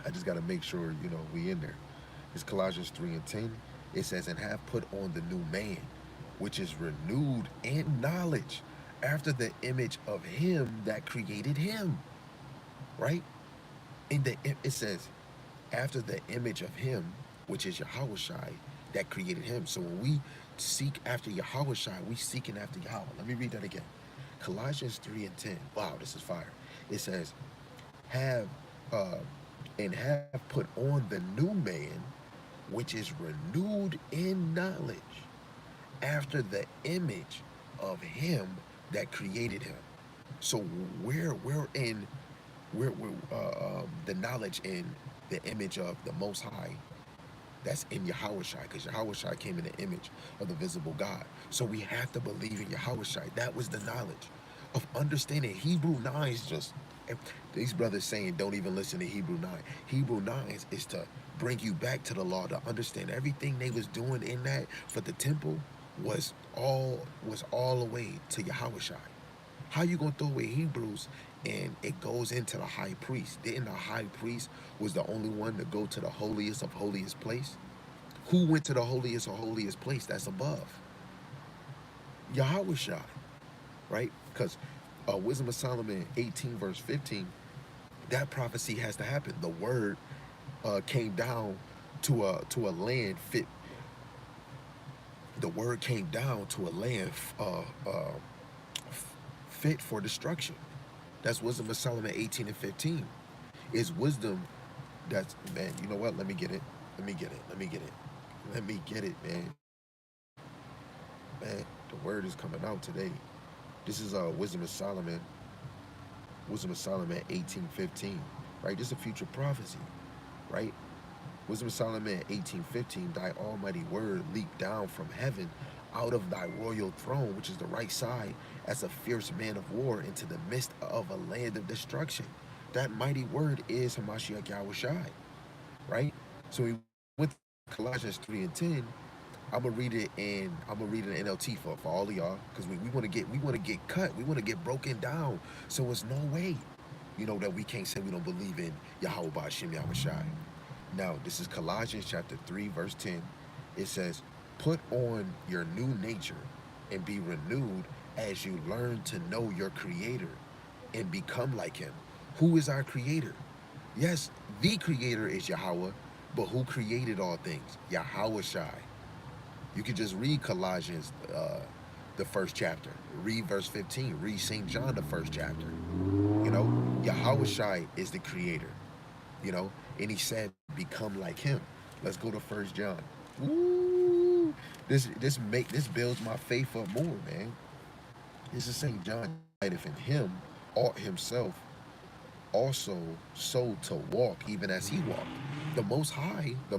I just got to make sure, we in there. It's Colossians 3 and 10. It says, and have put on the new man, which is renewed in knowledge after the image of Him that created him. Right? It says, after the image of Him, which is Yahweh Shai, that created Him. So when we seek after Yahweh Shai, we seeking after Yahweh. Let me read that again. Colossians 3 and 10. Wow, this is fire. It says, have put on the new man, which is renewed in knowledge, after the image of Him that created him. So we're in the knowledge in the image of the Most High, that's in Yahweh Shai, because Yahweh Shai came in the image of the visible God. So we have to believe in Yahweh Shai. That was the knowledge of understanding. Hebrew 9 is just, these brothers saying don't even listen to Hebrew 9. Hebrew 9 is to bring you back to the law, to understand everything they was doing in that for the temple was all the way to Yahweh Shai. How you gonna throw away Hebrews and it goes into the high priest? Didn't the high priest was the only one to go to the holiest of holiest place? Who went to the holiest of holiest place that's above? Yahweh Shai, right? Because Wisdom of Solomon 18 verse 15, that prophecy has to happen. The word came down to a land fit. The word came down to a land fit for destruction. That's Wisdom of Solomon 18 and 15. Is wisdom that's, man, you know what? Let me get it. Let me get it. Let me get it. Let me get it, man. Man, the word is coming out today. This is Wisdom of Solomon 18:15. Right? This is a future prophecy, right? Wisdom of Solomon 18:15, thy almighty word leaped down from heaven out of thy royal throne, which is the right side, as a fierce man of war into the midst of a land of destruction. That mighty word is Hamashiach Yahushai, right? So we went to Colossians 3 and 10. I'm gonna read it in NLT for all of y'all, because we want to get cut. We want to get broken down. So it's no way, that we can't say we don't believe in Yahweh Ba'Shem Yahushai. Now, this is Colossians chapter 3, verse 10. It says, put on your new nature and be renewed as you learn to know your creator and become like him. Who is our creator? Yes, the creator is Yahweh, but who created all things? Yahweh Shai. You could just read Colossians, the first chapter. Read verse 15. Read St. John, the first chapter. Yahweh Shai is the creator. And he said, become like him. Let's go to 1 John. Woo! This builds my faith up more, man. This is St. John, if in him ought himself also so to walk even as he walked. The Most High, the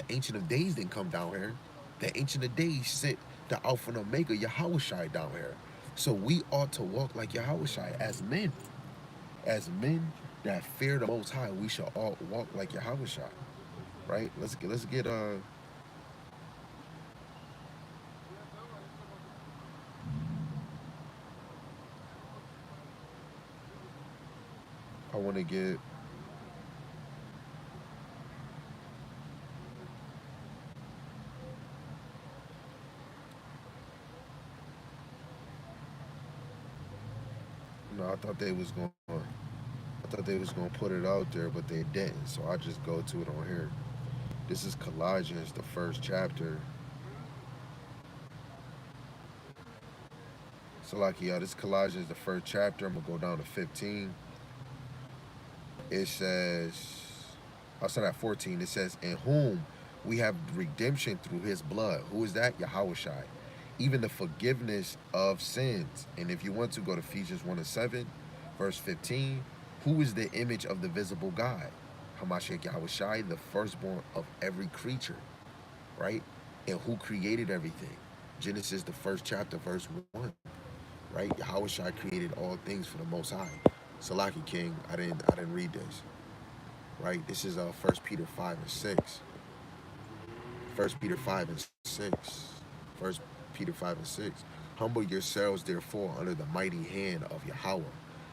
Ancient of Days didn't come down here. The Ancient of Days sent the Alpha and Omega, Yahweh Shai, down here. So we ought to walk like Yahweh Shai as men. As men that fear the Most High, we shall all walk like Yahweh Shai. Right? Let's get I want to get no, I thought they was gonna put it out there, but they didn't. So I just go to it on here. This is Colossians, the first chapter. So like, this is Colossians, the first chapter. I'm gonna go down to 15. It says, I'll start at 14. It says, in whom we have redemption through his blood. Who is that? Yahweh Shai. Even the forgiveness of sins. And if you want to, go to Ephesians 1 and 7, verse 15. Who is the image of the visible God? Hamashiach Yahweh Shai, the firstborn of every creature, right? And who created everything? Genesis, the first chapter, verse 1, right? Yahweh Shai created all things for the Most High. Salaki King, I didn't read this, right? This is 1 Peter 5 and 6. 1 Peter 5 and 6. 1 Peter 5 and 6. Humble yourselves, therefore, under the mighty hand of Yahweh,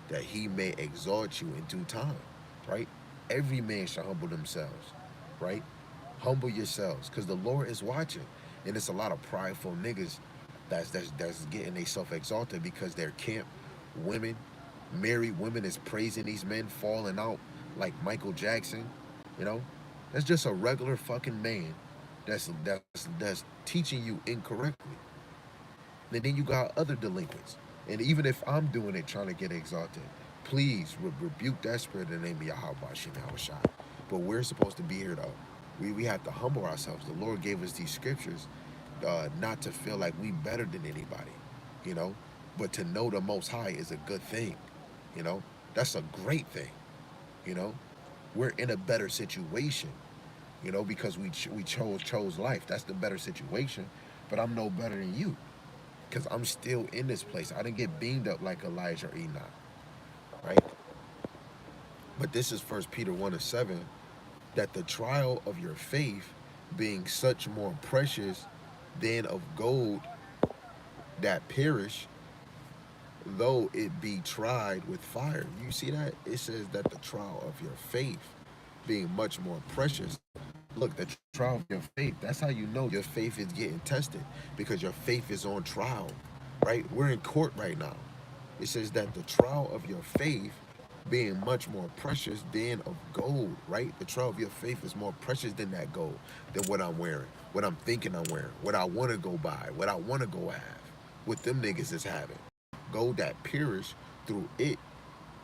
that he may exalt you in due time, right? Every man shall humble themselves, right? Humble yourselves, because the Lord is watching. And it's a lot of prideful niggas that's getting themselves exalted because they're camp women. Married women is praising these men, falling out like Michael Jackson. That's just a regular fucking man that's teaching you incorrectly. And then you got other delinquents. And even if I'm doing it, trying to get exalted, please rebuke that spirit in the name of Yahweh Ba'Shem Yahushai. But we're supposed to be here, though. We have to humble ourselves. The Lord gave us these scriptures not to feel like we better than anybody, but to know the Most High is a good thing. That's a great thing. We're in a better situation, because we chose life. That's the better situation. But I'm no better than you, because I'm still in this place. I didn't get beamed up like Elijah or Enoch, right? But this is 1 Peter 1 and 7, that the trial of your faith, being such more precious than of gold that perish, though it be tried with fire. You see that? It says that the trial of your faith being much more precious. Look, the trial of your faith, that's how you know your faith is getting tested, because your faith is on trial, right? We're in court right now. It says that the trial of your faith being much more precious than of gold, right? The trial of your faith is more precious than that gold, than what I'm wearing, what I'm thinking I'm wearing, what I want to go buy, what I want to go have, what them niggas is having. Gold that perish through it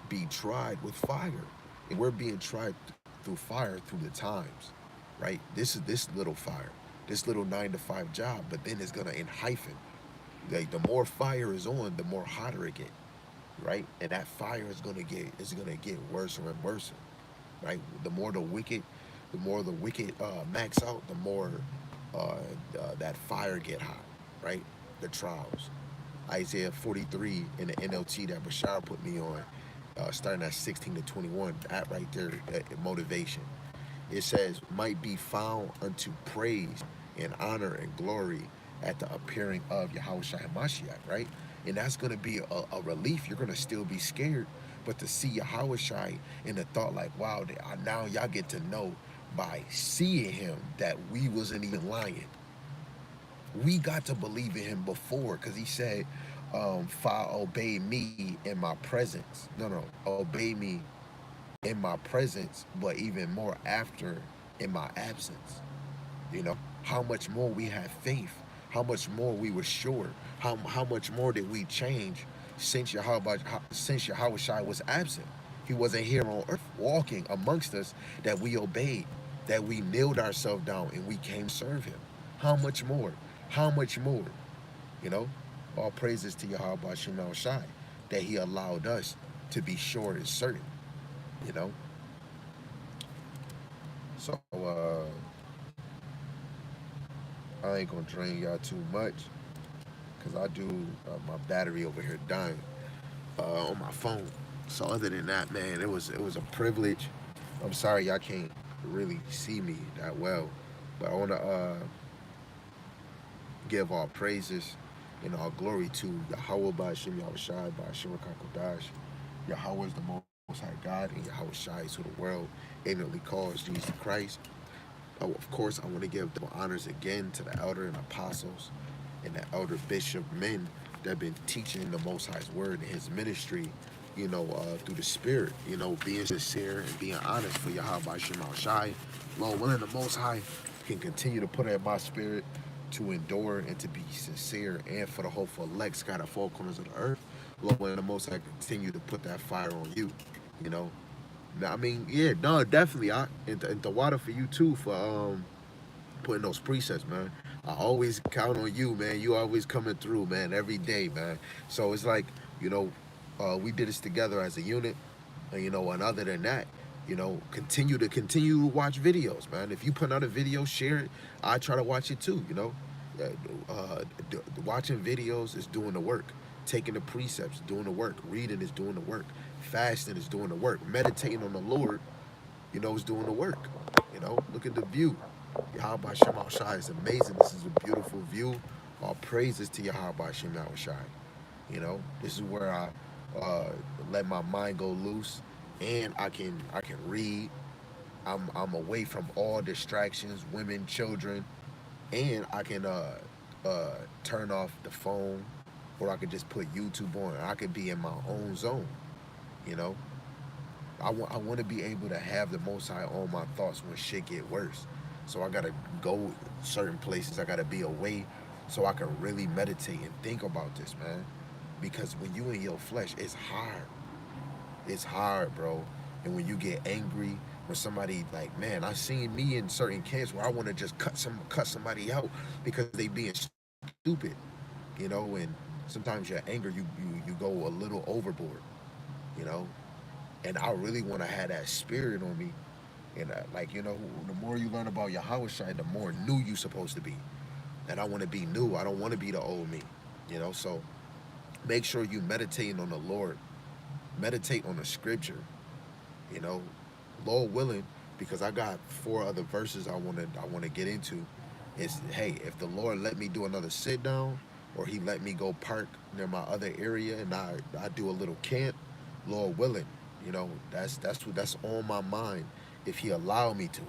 be tried with fire. And we're being tried through fire through the times, right? This is this little fire, this little 9 to 5 job, but then it's gonna in hyphen. Like the more fire is on, the more hotter it get, right? And that fire is gonna get worse and worse, right? The more the wicked max out, the more that fire get hot, right? The trials. Isaiah 43 in the NLT that Bashar put me on, starting at 16 to 21. That right there, motivation. It says, might be found unto praise and honor and glory at the appearing of Yahushua Hamashiach, right? And that's going to be a relief. You're going to still be scared, but to see Yahushua in the thought like, wow, now y'all get to know by seeing him that we wasn't even lying. We got to believe in him before because he said, obey me in my presence. No, obey me in my presence, but even more after in my absence. You know, how much more we have faith, how much more we were sure, how much more did we change since Yahweh was absent. He wasn't here on earth walking amongst us, that we obeyed, that we kneeled ourselves down and we came serve him. How much more? How much more? You know, all praises to Yahweh Shemel Shai that he allowed us to be sure and certain, you know. So I ain't gonna drain y'all too much because I do my battery over here dying on my phone. So other than that, man, it was a privilege. I'm sorry y'all can't really see me that well, but I wanna give all praises and all glory to Yahweh by Hashem Yahushai by Hashem Kakodash. Yahweh is the most high God, and Yahweh Shai is who the world ignorantly calls Jesus Christ. Oh, of course, I want to give the honors again to the elder and apostles and the elder bishop men that have been teaching the Most High's word in his ministry, you know, through the Spirit, you know, being sincere and being honest for Yahweh Shema Shai. Lord willing, the Most High can continue to put it in my spirit to endure and to be sincere, and for the hopeful elect scattered four corners of the earth. Lord willing, the Most High continue to put that fire on you, you know. I mean, yeah, no, definitely. And the water for you too for putting those presets, man. I always count on you, man. You always coming through, man, every day, man. So it's like, you know, we did this together as a unit, and you know, and other than that, you know, continue to watch videos, man. If you put out a video, share it. I try to watch it too, you know. Watching videos is doing the work. Taking the precepts, doing the work. Reading is doing the work. Fasting is doing the work. Meditating on the Lord, you know, is doing the work. You know, look at the view. Yahweh Shema Shai is amazing. This is a beautiful view. All praises to Yahweh Shema Shai. You know, this is where I let my mind go loose, and I can read. I'm away from all distractions, women, children, and I can turn off the phone, or I could just put YouTube on. I could be in my own zone. You know, I want to be able to have the Most High on my thoughts when shit get worse. So I gotta go certain places. I gotta be away so I can really meditate and think about this, man. Because when you in your flesh, it's hard. It's hard, bro. And when you get angry, when somebody like, man, I seen me in certain camps where I want to just cut somebody out because they being stupid, you know. And sometimes your anger, you go a little overboard, you know. And I really want to have that spirit on me. And like, you know, the more you learn about Yahweh Shai, the more new you supposed to be. And I want to be new. I don't want to be the old me, you know. So make sure you meditating on the Lord. Meditate on the scripture, you know, Lord willing, because I got 4 other verses I want to get into. Is, hey, if the Lord let me do another sit down, or he let me go park near my other area and I do a little camp, Lord willing, you know, that's on my mind. If he allowed me to,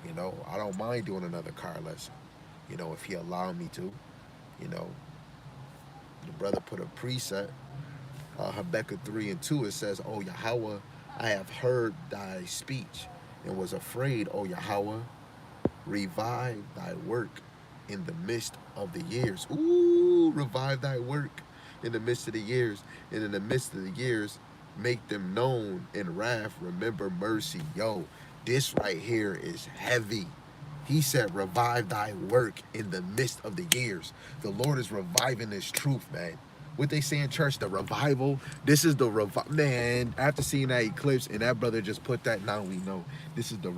you know, I don't mind doing another car lesson, you know, if he allowed me to, you know. The brother put a preset. Habakkuk 3:2, it says, "O Yahweh, I have heard thy speech and was afraid, O Yahweh, revive thy work in the midst of the years." Ooh, revive thy work in the midst of the years. And in the midst of the years, make them known in wrath, remember mercy. Yo, this right here is heavy. He said, revive thy work in the midst of the years. The Lord is reviving this truth, man. What they say in church, the revival. This is the revival. Man, after seeing that eclipse, and that brother just put that, now we know. This is the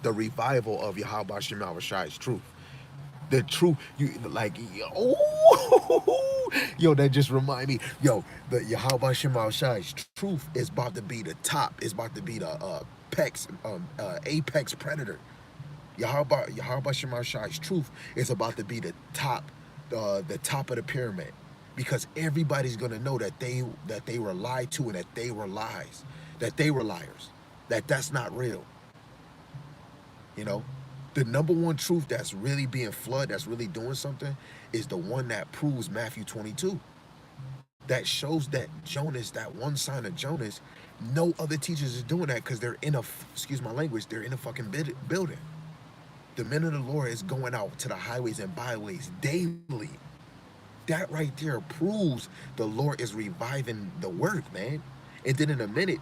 revival of Yahweh Shem Shai's truth. The truth, you like, oh, yo, that just remind me, yo, the Yahweh Shem Shai's truth is about to be the top. It's about to be the apex predator. Yahweh Shem Shai's truth is about to be the top of the pyramid, because everybody's gonna know that they were lied to, and that they were lies, that they were liars, that's not real. You know, the number one truth that's really being flooded, that's really doing something, is the one that proves Matthew 22. That shows that Jonas, that one sign of Jonas, no other teachers is doing that, because they're in a, excuse my language, they're in a fucking building. The men of the Lord is going out to the highways and byways daily. That right there proves the Lord is reviving the work, man. And then in a minute,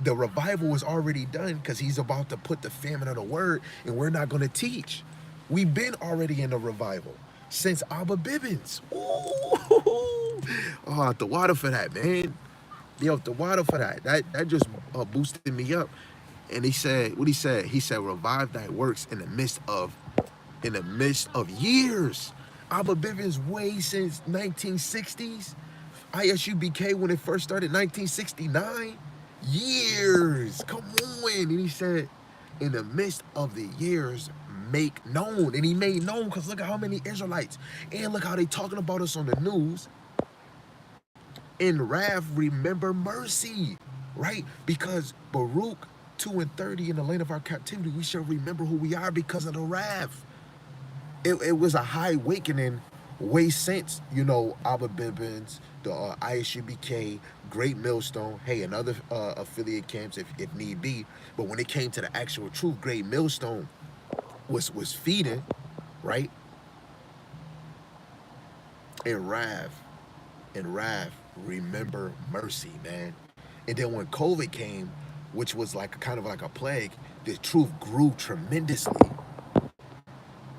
the revival is already done, because he's about to put the famine of the word, and we're not going to teach. We've been already in the revival since Abba Bibbins. Ooh. Oh, the water for that, man. Yo, the water for that. That just boosted me up. And he said, what he said? He said, revive thy works in the midst of years. Abba Bibbins way since 1960s. ISUBK when it first started, 1969. Years, come on. And he said, in the midst of the years, make known. And he made known, because look at how many Israelites, and look how they talking about us on the news. In wrath, remember mercy, right? Because Baruch 2:30, in the land of our captivity, we shall remember who we are because of the wrath. It was a high awakening way since, Abba Bibbins, the ISUBK, Great Millstone, hey, another affiliate camps if need be. But when it came to the actual truth, Great Millstone was feeding, right? In wrath, remember mercy, man. And then when COVID came, which was like kind of like a plague, the truth grew tremendously.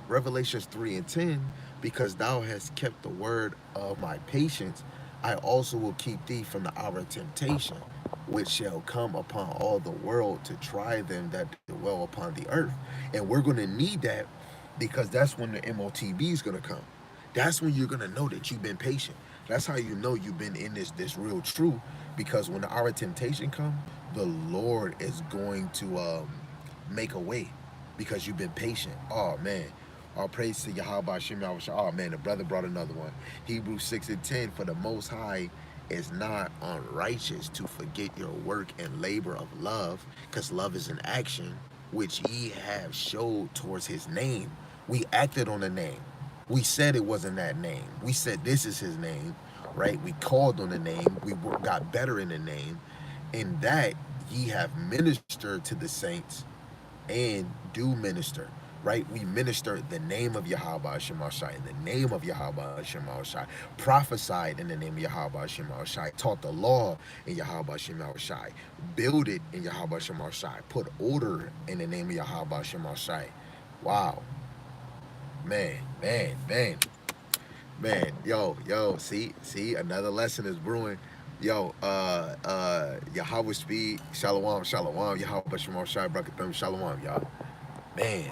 Revelations 3:10, because thou hast kept the word of my patience, I also will keep thee from the hour of temptation, which shall come upon all the world to try them that dwell upon the earth. And we're going to need that, because that's when the MOTB is going to come. That's when you're going to know that you've been patient. That's how you know you've been in this real truth, because when the hour of temptation comes, the Lord is going to make a way, because you've been patient. Oh, man. All praise to Yahweh Shem Yahweh. Oh, man, the brother brought another one. Hebrews 6:10, for the Most High is not unrighteous to forget your work and labor of love, because love is an action which ye have showed towards his name. We acted on the name. We said it wasn't that name. We said this is his name, right? We called on the name. We got better in the name. In that ye have ministered to the saints and do minister. Right? We ministered the name of Yahweh Shema Shai, in the name of Yahweh Shema Shai, prophesied in the name of Yahweh Shema Shai, taught the law in Yahweh Shema Shai, builded in Yahweh Shema Shai, put order in the name of Yahweh Shema Shai. Wow. Man, yo, see, another lesson is brewing. Yo, Yahweh speed, shalom, Yahweh Shema Shai, Brakathum, shalom, y'all. Man.